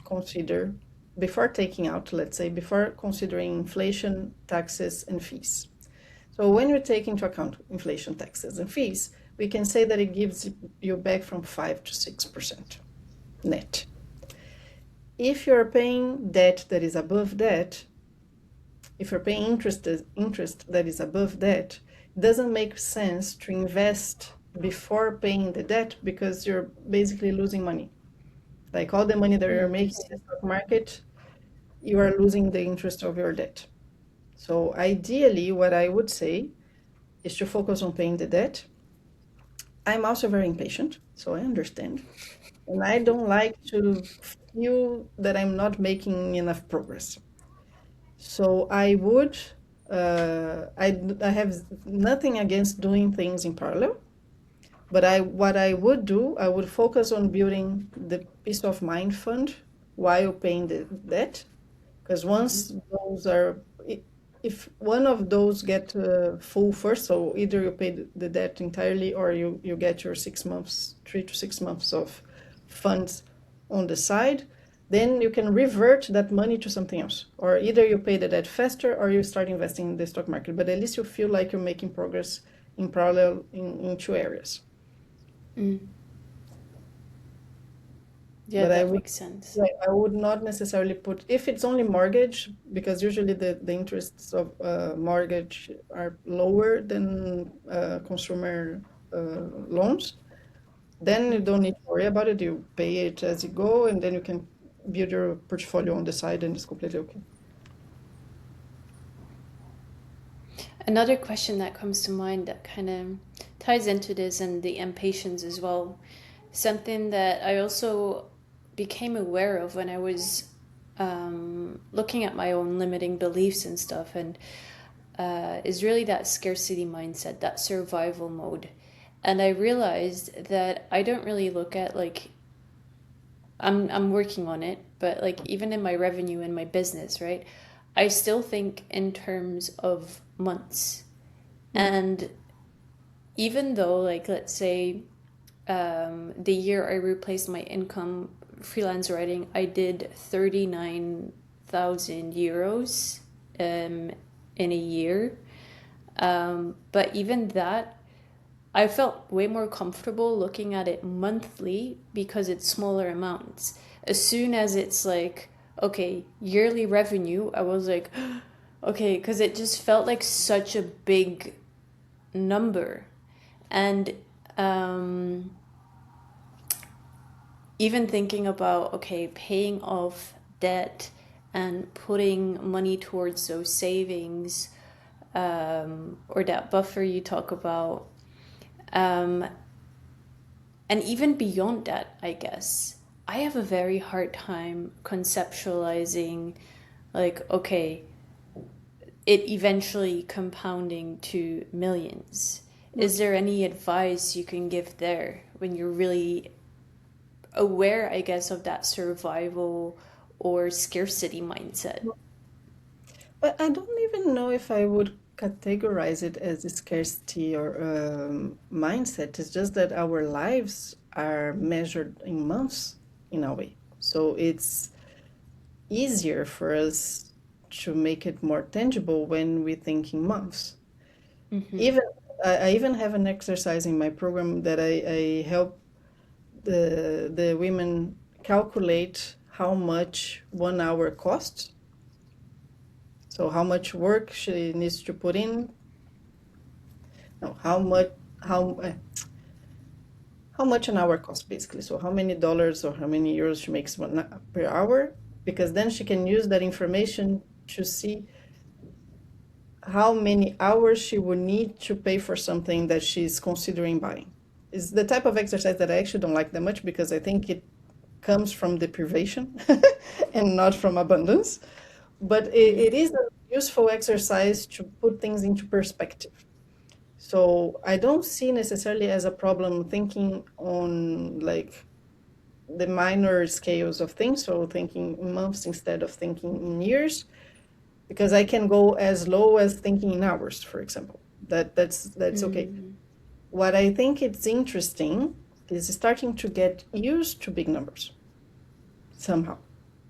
consider, before taking out, let's say, before considering inflation, taxes, and fees. So when we take into account inflation, taxes, and fees, we can say that it gives you back from 5 to 6% net. If you're paying debt that is above that, if you're paying interest that is above that, it doesn't make sense to invest before paying the debt, because you're basically losing money. Like all the money that you're making in the stock market, you are losing the interest of your debt. So ideally, what I would say is to focus on paying the debt. I'm also very impatient, so I understand. And I don't like to feel that I'm not making enough progress. So I have nothing against doing things in parallel, but what I would do, I would focus on building the peace of mind fund while paying the debt, because once those are, if one of those get full first, so either you pay the debt entirely or you get your 6 months, 3 to 6 months of funds on the side, then you can revert that money to something else. Or either you pay the debt faster or you start investing in the stock market. But at least you feel like you're making progress in parallel in two areas. Mm. Yeah, But that makes sense. I would not necessarily put, if it's only mortgage, because usually the interests of mortgage are lower than consumer loans, then you don't need to worry about it. You pay it as you go, and then you can build your portfolio on the side, and it's completely okay. Another question that comes to mind that kind of ties into this and the impatience as well. Something that I also became aware of when I was looking at my own limiting beliefs and stuff, and is really that scarcity mindset, that survival mode. And I realized that I don't really look at like I'm working on it, but like even in my revenue in my business, right? I still think in terms of months. Mm. And even though like let's say the year I replaced my income freelance writing, I did 39,000 euros in a year. But even that, I felt way more comfortable looking at it monthly because it's smaller amounts. As soon as it's like, okay, yearly revenue, I was like, okay, because it just felt like such a big number. And um, even thinking about, okay, paying off debt and putting money towards those savings or that buffer you talk about. Um, and even beyond that, I guess, I have a very hard time conceptualizing, like, okay, it eventually compounding to millions. Is there any advice you can give there when you're really aware, I guess, of that survival or scarcity mindset? But I don't even know if I would categorize it as a scarcity or mindset. It's just that our lives are measured in months in a way. So it's easier for us to make it more tangible when we think in months. Mm-hmm. Even I even have an exercise in my program that I help the women calculate how much 1 hour costs. So how much work she needs to put in. No, how much an hour costs basically. So how many dollars or how many euros she makes per hour, because then she can use that information to see how many hours she would need to pay for something that she's considering buying. It's the type of exercise that I actually don't like that much because I think it comes from deprivation and not from abundance. But it is a useful exercise to put things into perspective. So I don't see necessarily as a problem thinking on like the minor scales of things, so thinking in months instead of thinking in years, because I can go as low as thinking in hours, for example. That's okay. Mm-hmm. What I think it's interesting is starting to get used to big numbers somehow.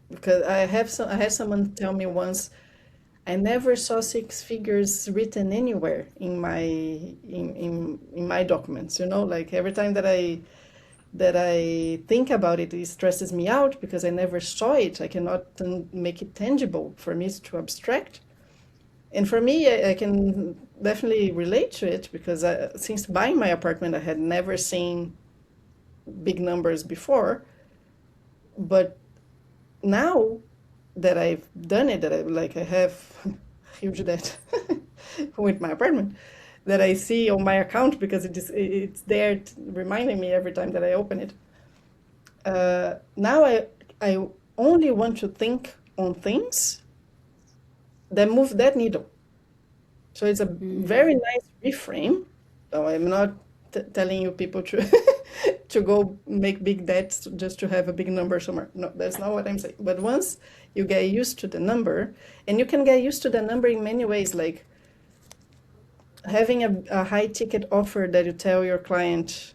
Because I had someone tell me once, I never saw six figures written anywhere in my documents. You know, like every time that I think about it, it stresses me out because I never saw it. I cannot make it tangible. For me, it's too abstract. And for me, I can definitely relate to it because since buying my apartment, I had never seen big numbers before. But now that I've done it, that I have huge debt with my apartment that I see on my account because it's there reminding me every time that I open it. Now I only want to think on things that move that needle. So it's a Mm-hmm. very nice reframe. So I'm not telling you people to to go make big debts just to have a big number somewhere. No, that's not what I'm saying. But once you get used to the number, and you can get used to the number in many ways, like having a high ticket offer that you tell your client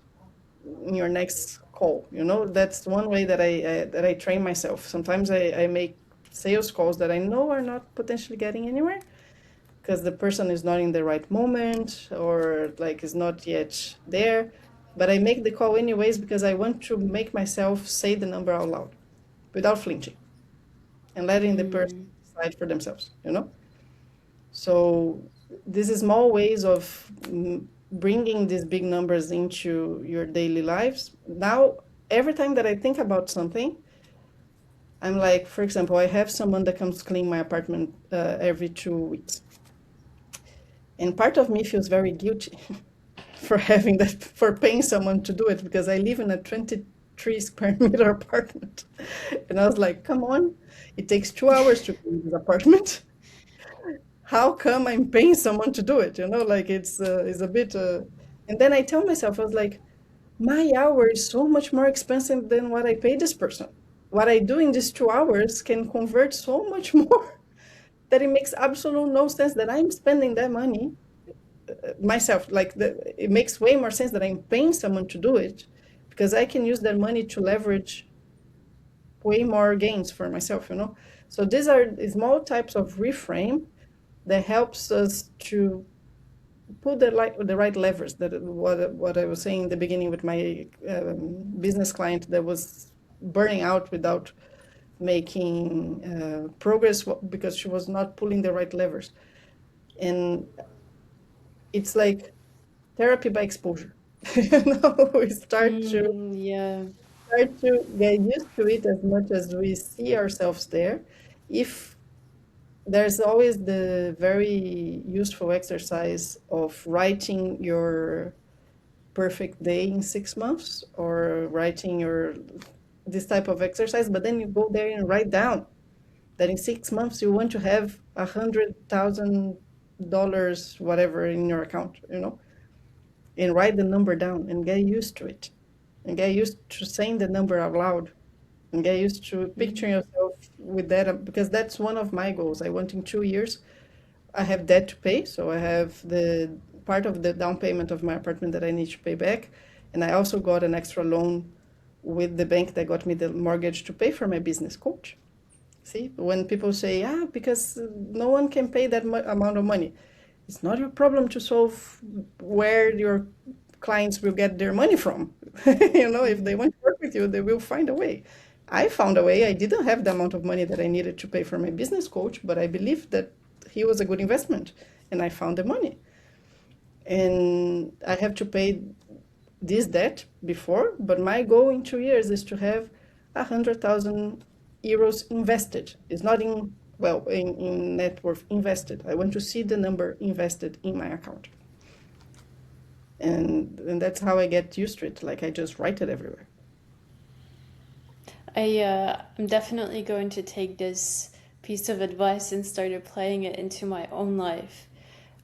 in your next call. That's one way that I train myself. Sometimes I make sales calls that I know are not potentially getting anywhere because the person is not in the right moment or like is not yet there. But I make the call anyways because I want to make myself say the number out loud without flinching and letting the person Mm. decide for themselves. So these small ways of bringing these big numbers into your daily lives. Now, every time that I think about something, I'm like, for example, I have someone that comes clean my apartment every 2 weeks. And part of me feels very guilty for having that, for paying someone to do it because I live in a 23 square meter apartment. And I was like, come on, it takes 2 hours to clean this apartment. How come I'm paying someone to do it? Like it's a bit. And then I tell myself, I was like, my hour is so much more expensive than what I pay this person. What I do in these 2 hours can convert so much more that it makes absolute no sense that I'm spending that money myself. Like it makes way more sense that I'm paying someone to do it because I can use that money to leverage way more gains for myself. So these are small types of reframe that helps us to put the right levers. That what I was saying in the beginning with my business client that was burning out without making progress because she was not pulling the right levers. And it's like therapy by exposure. We Mm, yeah. start to get used to it as much as we see ourselves there. If there's always the very useful exercise of writing your perfect day in 6 months or writing your this type of exercise, but then you go there and write down that in 6 months you want to have $100,000 whatever in your account, and write the number down and get used to it and get used to saying the number out loud and get used to picturing Mm. yourself with that because that's one of my goals. I want in 2 years I have debt to pay, so I have the part of the down payment of my apartment that I need to pay back, and I also got an extra loan with the bank that got me the mortgage to pay for my business coach. See, when people say, because no one can pay that amount of money, it's not your problem to solve where your clients will get their money from. If they want to work with you, they will find a way. I found a way. I didn't have the amount of money that I needed to pay for my business coach, but I believed that he was a good investment, and I found the money. And I have to pay this debt before, but my goal in 2 years is to have 100,000 euros invested. It's not in net worth invested. I want to see the number invested in my account. And that's how I get used to it. Like I just write it everywhere. I'm definitely going to take this piece of advice and start applying it into my own life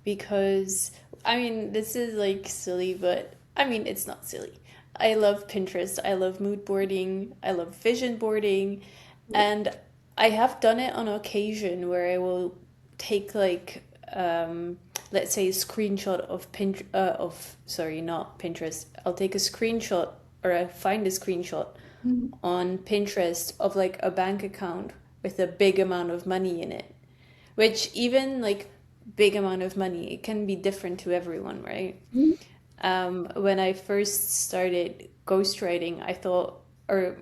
because I mean this is like silly, but I mean it's not silly. I love Pinterest. I love mood boarding. I love vision boarding, and I have done it on occasion where I will take like let's say a screenshot of of sorry, not Pinterest. I'll take a screenshot or I find a screenshot Mhm. on Pinterest of like a bank account with a big amount of money in it, which even like big amount of money, it can be different to everyone, right? When I first started ghostwriting, I thought, or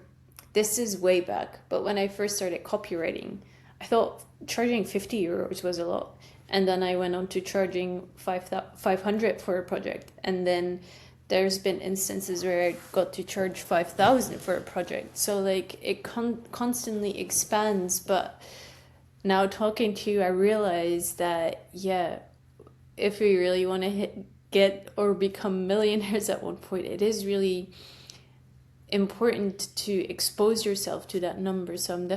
this is way back, but when I first started copywriting, I thought charging 50 euros was a lot. And then I went on to charging 500 for a project. And then there's been instances where I got to charge 5,000 for a project. So like it constantly expands. But now talking to you, I realize that, yeah, if we really want to get or become millionaires at one point, it is really important to expose yourself to that number. So I'm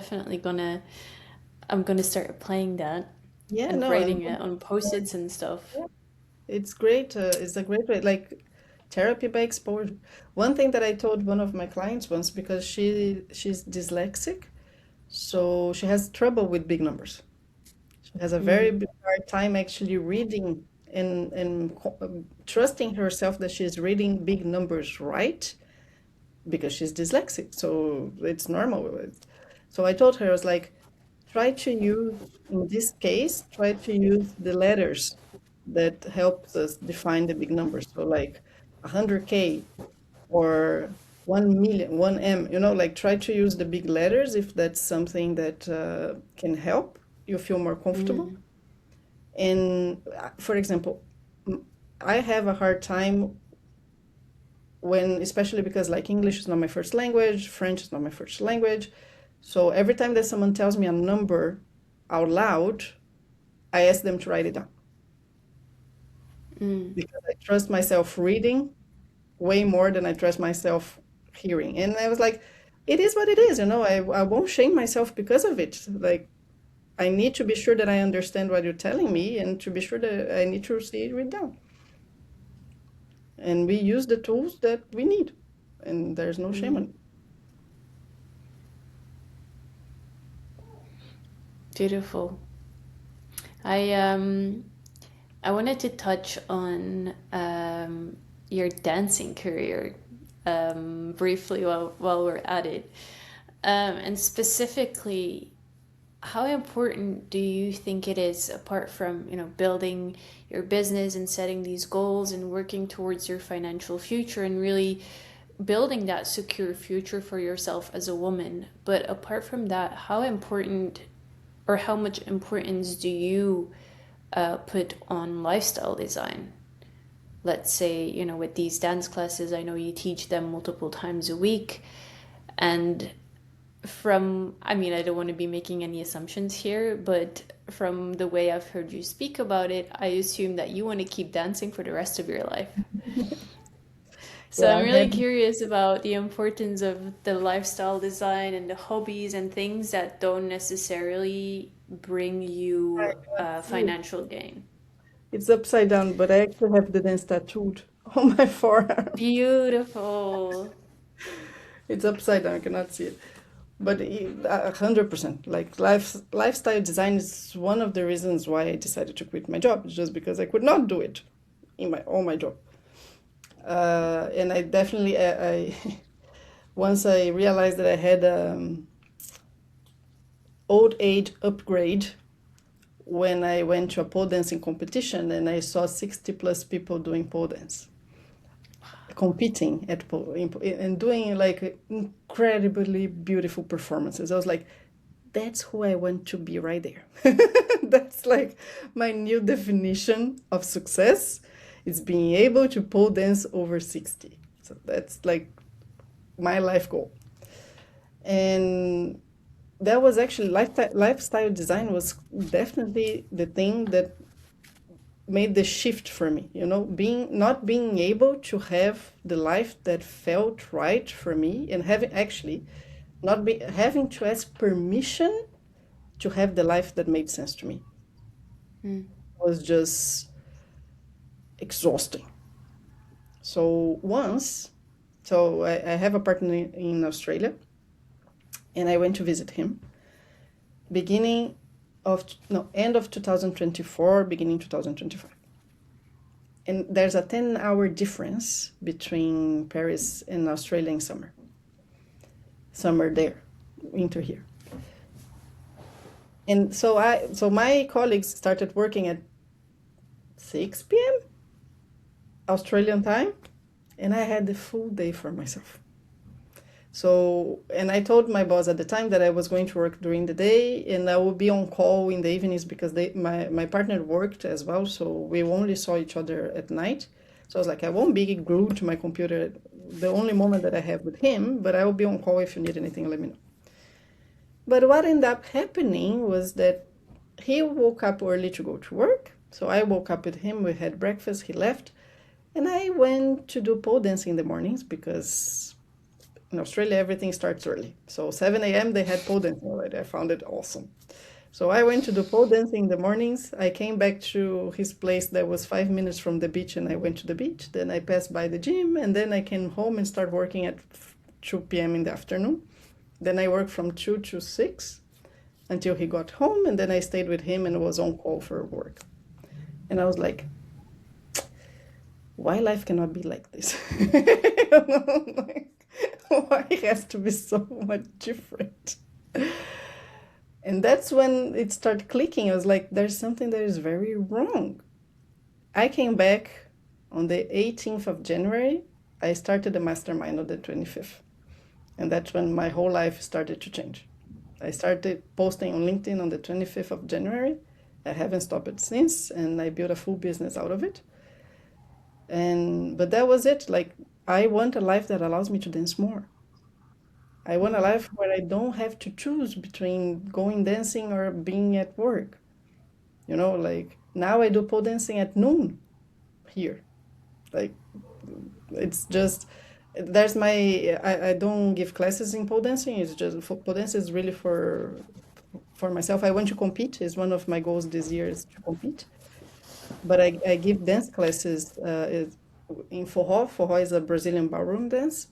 gonna start applying that Yeah, and no, writing it on post-its and stuff. it's great. It's a great way. Like therapy by exposure. One thing that I told one of my clients once, because she's dyslexic, so she has trouble with big numbers. She has a very Mm, hard time actually reading and trusting herself that she's reading big numbers right because she's dyslexic. So it's normal. So I told her, I was like, try to use, in this case, try to use the letters that helps us define the big numbers. So like 100K or 1 million, 1M, like try to use the big letters if that's something that can help you feel more comfortable. mm, And for example, I have a hard time when, especially because like English is not my first language, French is not my first language. So every time that someone tells me a number out loud, I ask them to write it down mm, because I trust myself reading way more than I trust myself hearing. And I was like, it is what it is, I won't shame myself because of it. Like, I need to be sure that I understand what you're telling me and to be sure that I need to see it written down. And we use the tools that we need, and there's no shame in mm. it. Beautiful. I um I wanted to touch on your dancing career briefly while we're at it. And specifically, how important do you think it is, apart from, building your business and setting these goals and working towards your financial future and really building that secure future for yourself as a woman? But apart from that, how important or how much importance do you put on lifestyle design? Let's say, with these dance classes, I know you teach them multiple times a week. And I don't want to be making any assumptions here, but from the way I've heard you speak about it, I assume that you want to keep dancing for the rest of your life. So Yeah, I'm I'm really happy. curious about the importance of the lifestyle design and the hobbies and things that don't necessarily bring I you cannot see it. financial gain. It's upside down, but I actually have the dance tattooed on my forearm. Beautiful. It's upside down, I cannot see it. But 100%, like lifestyle design is one of the reasons why I decided to quit my job, just because I could not do it in my on my job. And I definitely, I once I realized that I had old age upgrade when I went to a pole dancing competition and I saw 60 plus people doing pole dance, competing at pole and doing like incredibly beautiful performances. I was like, that's who I want to be right there. That's like my new definition of success is being able to pole dance over 60. So that's like my life goal. And that was actually lifestyle design was definitely the thing that made the shift for me, being not being able to have the life that felt right for me and having actually not be having to ask permission to have the life that made sense to me Mm, was just exhausting. So once, I have a partner in Australia, and I went to visit him beginning of no end of 2024, beginning 2025. And there's a 10-hour difference between Paris and Australia in summer. Summer there, winter here. And so my colleagues started working at 6 p.m. Australian time, and I had the full day for myself. So, and I told my boss at the time that I was going to work during the day and I would be on call in the evenings because my partner worked as well. So we only saw each other at night. So I was like, I won't be glued to my computer the only moment that I have with him, but I will be on call if you need anything, let me know. But what ended up happening was that he woke up early to go to work. So I woke up with him, we had breakfast, he left, and I went to do pole dancing in the mornings because in Australia everything starts early. So 7 a.m. they had pole dancing already. I found it awesome. So I went to do pole dancing in the mornings. I came back to his place that was 5 minutes from the beach, and I went to the beach. Then I passed by the gym, and then I came home and started working at 2 p.m. in the afternoon. Then I worked from 2 to 6 until he got home, and then I stayed with him and was on call for work. And I was like, why life cannot be like this? Why it has to be so much different? And that's when it started clicking. I was like, there's something that is very wrong. I came back on the 18th of January. I started the mastermind on the 25th. And that's when my whole life started to change. I started posting on LinkedIn on the 25th of January. I haven't stopped since, and I built a full business out of it. But that was it. Like, I want a life that allows me to dance more. I want a life where I don't have to choose between going dancing or being at work. Like now I do pole dancing at noon here. Like it's just there's my I don't give classes in pole dancing. It's just pole dance is really for myself. I want to compete. Is one of my goals this year is to compete. But I give dance classes in forró. Forró is a Brazilian ballroom dance.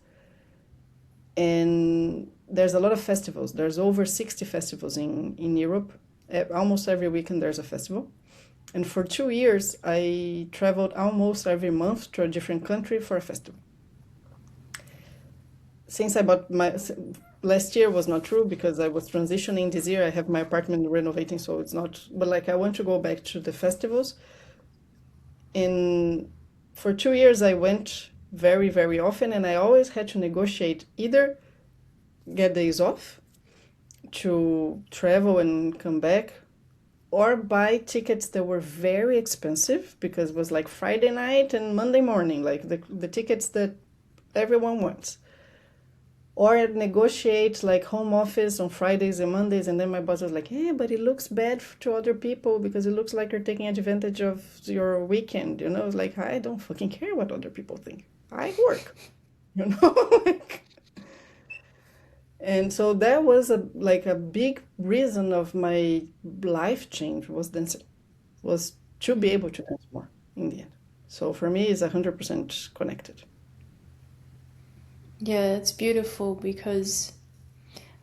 And there's a lot of festivals. There's over 60 festivals in Europe. Almost every weekend there's a festival. And for 2 years, I traveled almost every month to a different country for a festival. Since I bought last year was not true because I was transitioning this year. I have my apartment renovating, so it's not, but like I want to go back to the festivals. And for 2 years, I went very, very often, and I always had to negotiate either get days off to travel and come back, or buy tickets that were very expensive because it was like Friday night and Monday morning, like the tickets that everyone wants. Or negotiate like home office on Fridays and Mondays, and then my boss was like, "Hey, but it looks bad to other people because it looks like you're taking advantage of your weekend." It's like I don't fucking care what other people think. I work, you know. And so that was a big reason of my life change was dancing, was to be able to dance more in the end. So for me, it's 100% connected. Yeah, it's beautiful because,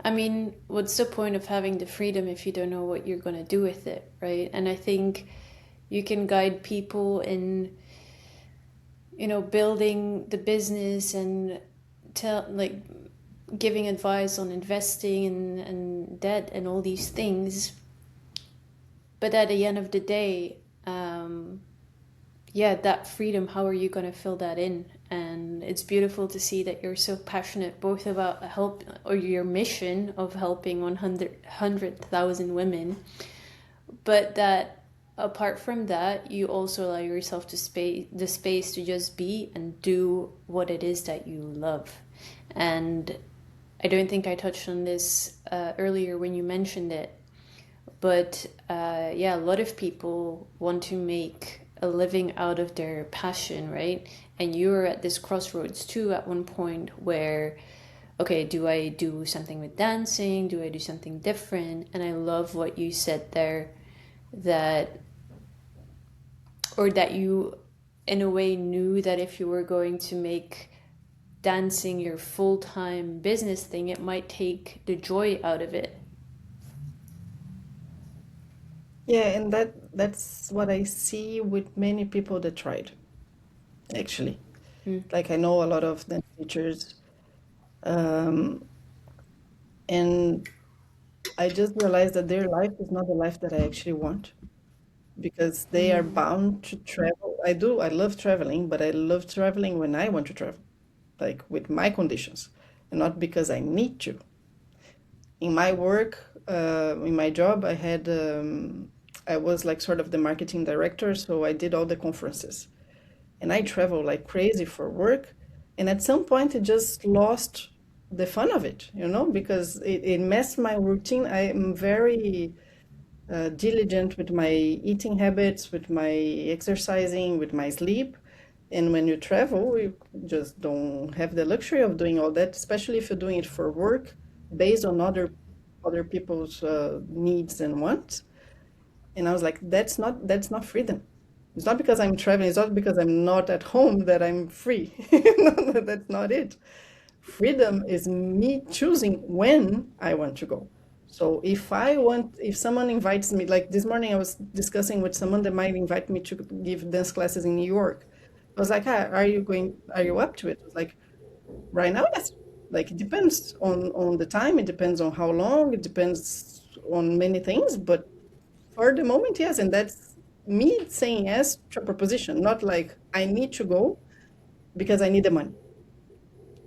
I mean, what's the point of having the freedom if you don't know what you're going to do with it, right? And I think you can guide people in, building the business and giving advice on investing and debt and all these things. But at the end of the day, that freedom, how are you going to fill that in? And it's beautiful to see that you're so passionate both about your mission of helping 100,000 women, but that apart from that, you also allow yourself the space to just be and do what it is that you love. And I don't think I touched on this earlier when you mentioned it, but a lot of people want to make a living out of their passion, right? And you were at this crossroads too at one point where, okay, do I do something with dancing? Do I do something different? And I love what you said there, that you in a way knew that if you were going to make dancing your full-time business thing, it might take the joy out of it. Yeah, and that's what I see with many people that tried, actually. Like I know a lot of dance teachers, um, and I just realized that their life is not the life that I actually want because they are bound to travel. I love traveling, but I love traveling when I want to travel, like with my conditions, and not because I need to. In my work, in my job, I was like sort of the marketing director, so I did all the conferences. And I travel like crazy for work. And at some point, it just lost the fun of it, because it messed my routine. I am very diligent with my eating habits, with my exercising, with my sleep. And when you travel, you just don't have the luxury of doing all that, especially if you're doing it for work based on other people's needs and wants. And I was like, that's not freedom. It's not because I'm traveling, it's not because I'm not at home that I'm free. No, that's not it. Freedom is me choosing when I want to go. So if someone invites me, like this morning I was discussing with someone that might invite me to give dance classes in New York. I was like, ah, are you up to it? I was like, right now, yes. Like it depends on the time, it depends on how long, it depends on many things, but for the moment, yes. And that's me saying yes to a proposition, not like I need to go because I need the money.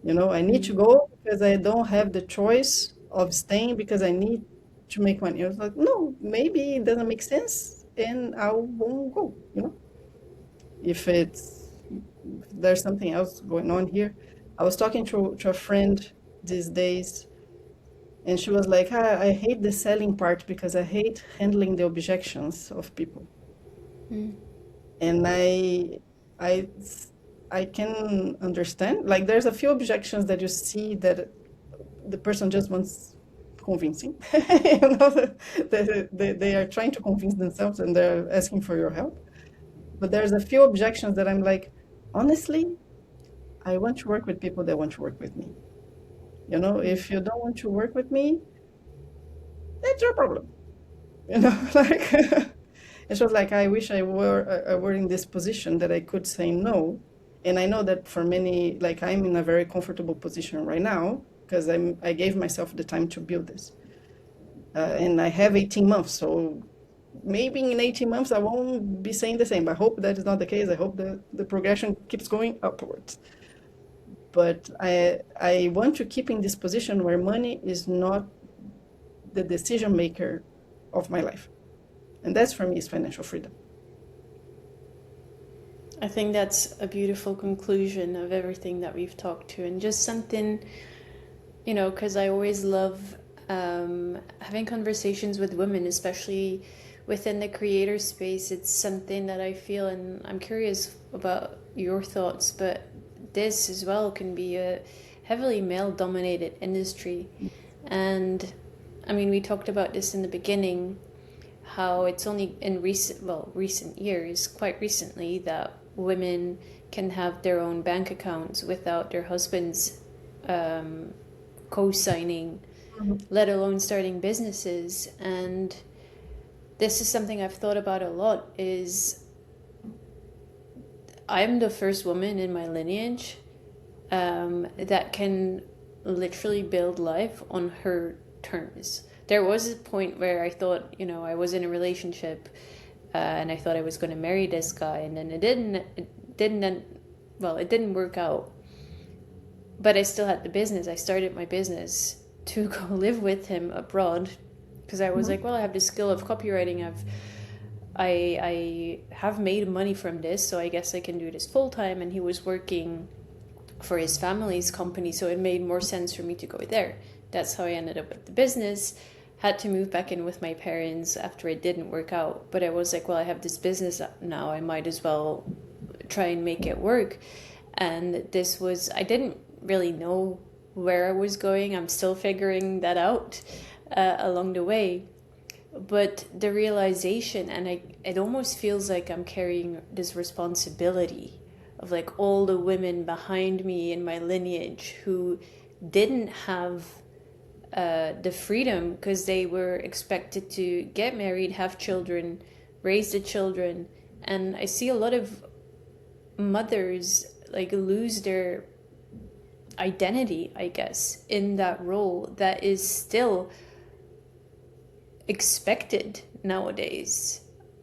I need to go because I don't have the choice of staying because I need to make money. I was like, no, maybe it doesn't make sense and I won't go. If there's something else going on here. I was talking to a friend these days and she was like, I hate the selling part because I hate handling the objections of people. And I I can understand. Like there's a few objections that you see that the person just wants convincing. They are trying to convince themselves and they're asking for your help. But there's a few objections that I'm like, honestly, I want to work with people that want to work with me. If you don't want to work with me, that's your problem. Like and she was like, I wish I were in this position that I could say no. And I know that for many, like I'm in a very comfortable position right now because I gave myself the time to build this. And I have 18 months, so maybe in 18 months I won't be saying the same. I hope that is not the case. I hope that the progression keeps going upwards. But I want to keep in this position where money is not the decision maker of my life. And that's for me is financial freedom. I think that's a beautiful conclusion of everything that we've talked to, and just something, because I always love having conversations with women, especially within the creator space. It's something that I feel, and I'm curious about your thoughts, but this as well can be a heavily male-dominated industry. And I mean, we talked about this in the beginning, how it's only in recent years, quite recently, that women can have their own bank accounts without their husbands co-signing, let alone starting businesses. And this is something I've thought about a lot, is I'm the first woman in my lineage that can literally build life on her terms. There was a point where I thought, I was in a relationship and I thought I was going to marry this guy, and then it didn't work out. But I still had the business. I started my business to go live with him abroad because I was like, well, I have the skill of copywriting. I have made money from this, so I guess I can do this full time. And he was working for his family's company, so it made more sense for me to go there. That's how I ended up with the business. Had to move back in with my parents after it didn't work out. But I was like, well, I have this business now, I might as well try and make it work. And I didn't really know where I was going. I'm still figuring that out along the way. But the realization, and it almost feels like I'm carrying this responsibility of like all the women behind me in my lineage who didn't have the freedom because they were expected to get married, have children, raise the children. And I see a lot of mothers like lose their identity, I guess, in that role that is still expected nowadays.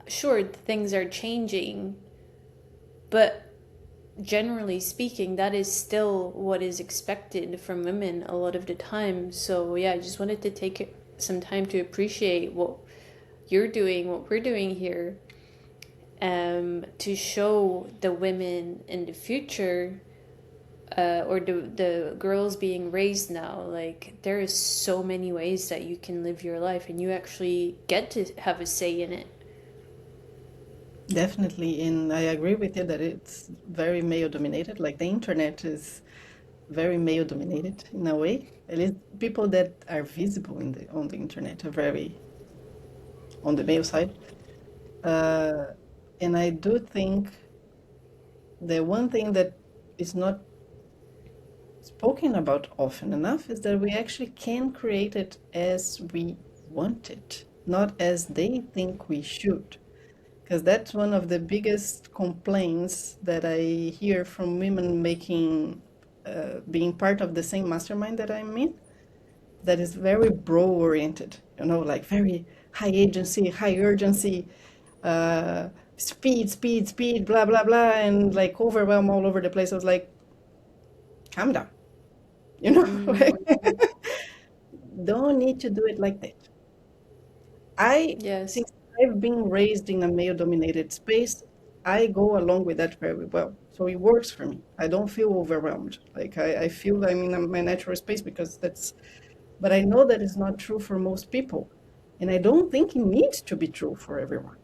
Sure, things are changing, but generally speaking, that is still what is expected from women a lot of the time. So yeah, I just wanted to take some time to appreciate what you're doing, what we're doing here, to show the women in the future, or the girls being raised now, like there is so many ways that you can live your life and you actually get to have a say in it. Definitely, and I agree with you that it's very male dominated. Like the internet is very male dominated in a way. At least people that are visible on the internet are very on the male side. Uh, and I do think the one thing that is not spoken about often enough is that we actually can create it as we want it, not as they think we should. Because that's one of the biggest complaints that I hear from women making, being part of the same mastermind that I'm in, that is very bro oriented, like very high agency, high urgency, speed, speed, speed, blah, blah, blah, and like overwhelm all over the place. I was like, calm down, Mm, don't need to do it like that. I yes. Since I've been raised in a male dominated space, I go along with that very well. So it works for me. I don't feel overwhelmed. Like I feel I'm in my natural space because but I know that is not true for most people. And I don't think it needs to be true for everyone.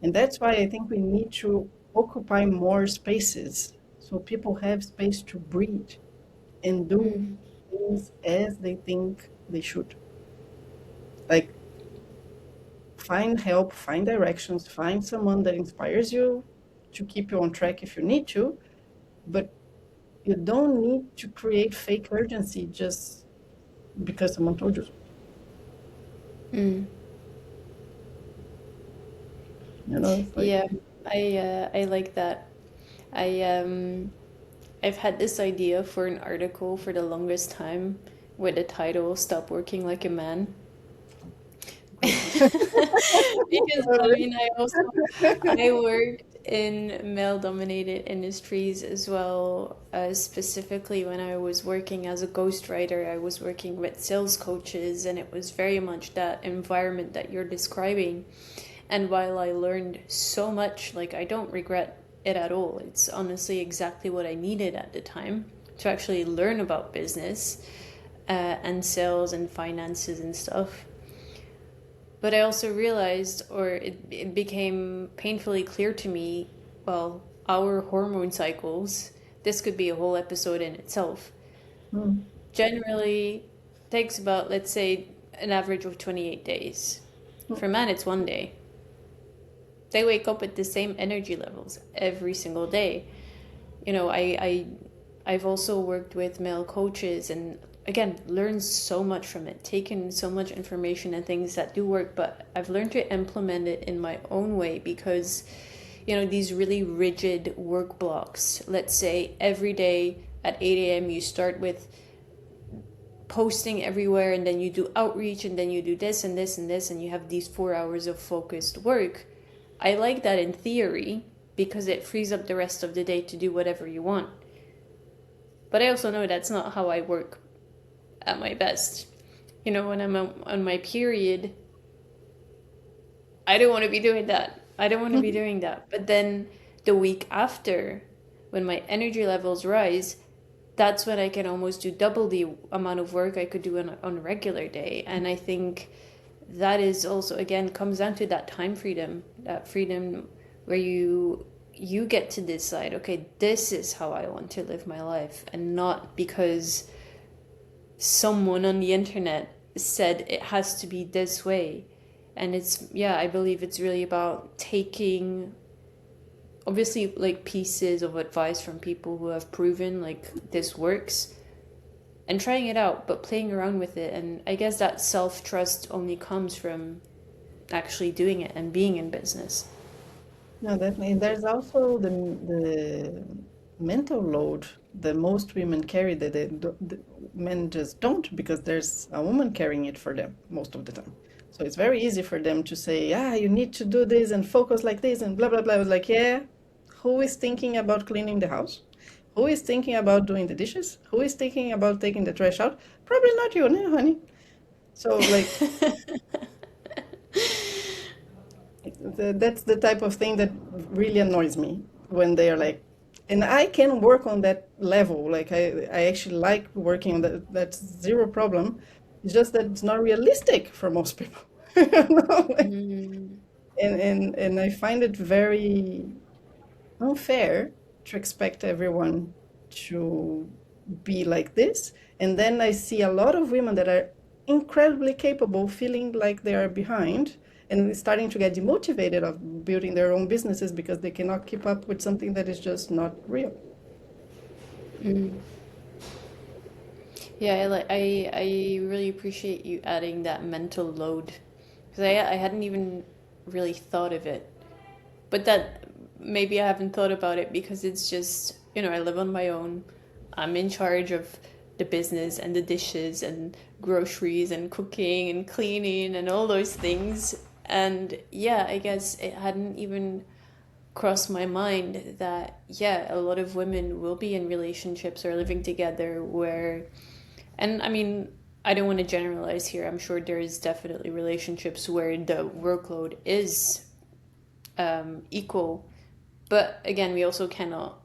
And that's why I think we need to occupy more spaces so people have space to breathe and do Mm, things as they think they should. Like find help, find directions, find someone that inspires you to keep you on track if you need to, but you don't need to create fake urgency just because someone told you so. mm. It's like, Yeah, I like that. I I've had this idea for an article for the longest time with the title "Stop Working Like a Man." Because I mean, I worked in male-dominated industries as well, specifically when I was working as a ghostwriter. I was working with sales coaches, and it was very much that environment that you're describing. And while I learned so much, like I don't regret it at all. It's honestly exactly what I needed at the time to actually learn about business, and sales and finances and stuff. But I also realized, or it became painfully clear to me, well, our hormone cycles, this could be a whole episode in itself, mm, generally takes about, let's say, an average of 28 days. mm, For men, it's 1 day. They wake up at the same energy levels every single day. I've also worked with male coaches and again learned so much from it, taken so much information and things that do work, but I've learned to implement it in my own way because these really rigid work blocks. Let's say every day at 8 a.m. you start with posting everywhere and then you do outreach and then you do this and this and this and you have these 4 hours of focused work. I like that in theory because it frees up the rest of the day to do whatever you want. But I also know that's not how I work at my best. When I'm on my period, I don't want to be doing that. I don't want to be mm. doing that. But then the week after, when my energy levels rise, that's when I can almost do double the amount of work I could do on a regular day. And I think that is also, again, comes down to that time freedom, that freedom where you get to decide, okay, this is how I want to live my life, and not because someone on the internet said it has to be this way. And yeah, I believe it's really about taking, obviously, like pieces of advice from people who have proven like this works and trying it out, but playing around with it. And I guess that self-trust only comes from actually doing it and being in business. No, definitely. There's also the mental load that most women carry that the men just don't because there's a woman carrying it for them most of the time. So it's very easy for them to say, you need to do this and focus like this and blah, blah, blah. I was like, yeah, who is thinking about cleaning the house? Who is thinking about doing the dishes? Who is thinking about taking the trash out? Probably not you, no, honey. So, like, that's the type of thing that really annoys me when they are like, and I can work on that level. Like, I actually like working on that. That's zero problem. It's just that it's not realistic for most people. Like, Mm, and I find it very unfair to expect everyone to be like this. And then I see a lot of women that are incredibly capable feeling like they are behind and starting to get demotivated of building their own businesses because they cannot keep up with something that is just not real. Yeah, I really appreciate you adding that mental load because I hadn't even really thought of it. But that maybe I haven't thought about it because it's just, I live on my own. I'm in charge of the business and the dishes and groceries and cooking and cleaning and all those things. And yeah, I guess it hadn't even crossed my mind that, yeah, a lot of women will be in relationships or living together where, and I mean, I don't want to generalize here. I'm sure there is definitely relationships where the workload is equal. But again, we also cannot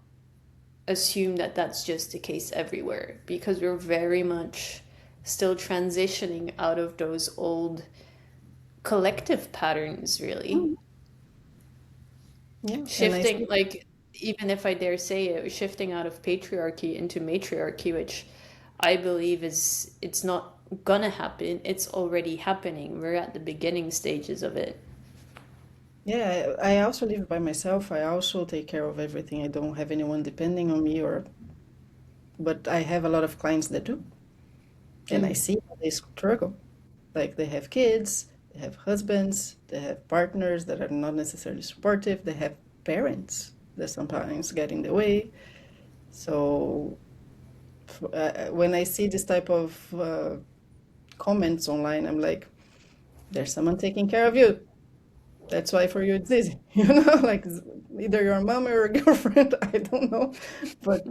assume that that's just the case everywhere because we're very much still transitioning out of those old collective patterns, really. Mm. Yeah, and I Shifting, see. like, even if I dare say it, shifting out of patriarchy into matriarchy, which I believe it's not gonna happen, it's already happening. We're at the beginning stages of it. Yeah, I also live by myself. I also take care of everything. I don't have anyone depending on me or, but I have a lot of clients that do. And I Mm. see how they struggle. Like they have kids, they have husbands, they have partners that are not necessarily supportive, they have parents that sometimes get in the way. So when I see this type of comments online, I'm like, there's someone taking care of you. That's why for you it's easy, like either your mom or your girlfriend, I don't know, but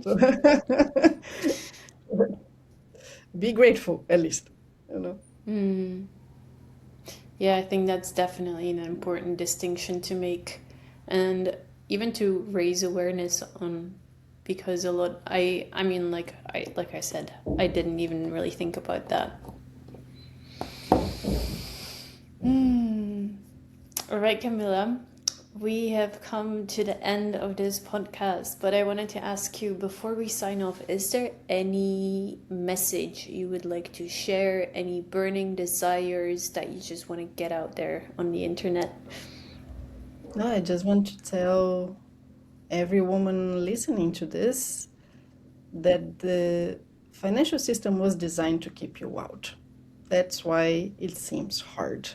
be grateful at least, you know. Mm. Yeah, I think that's definitely an important distinction to make and even to raise awareness on because a lot I mean like I said, I didn't even really think about that. Hmm. All right, Camilla. We have come to the end of this podcast, but I wanted to ask you before we sign off, is there any message you would like to share, any burning desires that you just want to get out there on the internet? No, I just want to tell every woman listening to this that the financial system was designed to keep you out. That's why it seems hard,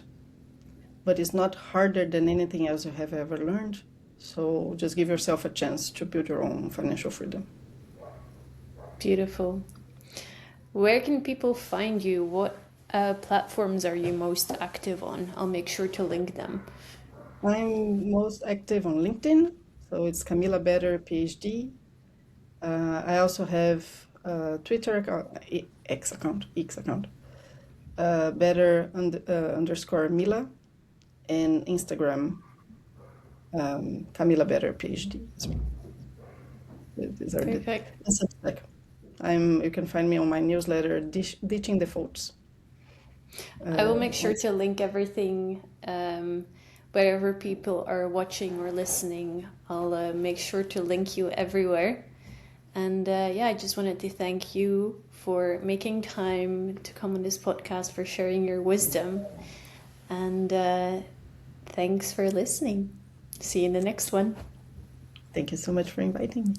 but it's not harder than anything else you have ever learned. So just give yourself a chance to build your own financial freedom. Beautiful. Where can people find you? What platforms are you most active on? I'll make sure to link them. I'm most active on LinkedIn, so it's Camila Better PhD. I also have a Twitter account, X account, underscore Mila, and Instagram, Camila Better PhD as well. These are the Perfect. and Substack. You can find me on my newsletter, Ditching the Faults. I will make sure Also, to link everything wherever people are watching or listening. I'll make sure to link you everywhere. And yeah, I just wanted to thank you for making time to come on this podcast, for sharing your wisdom. And thanks for listening. See you in the next one. thank you so much for inviting me.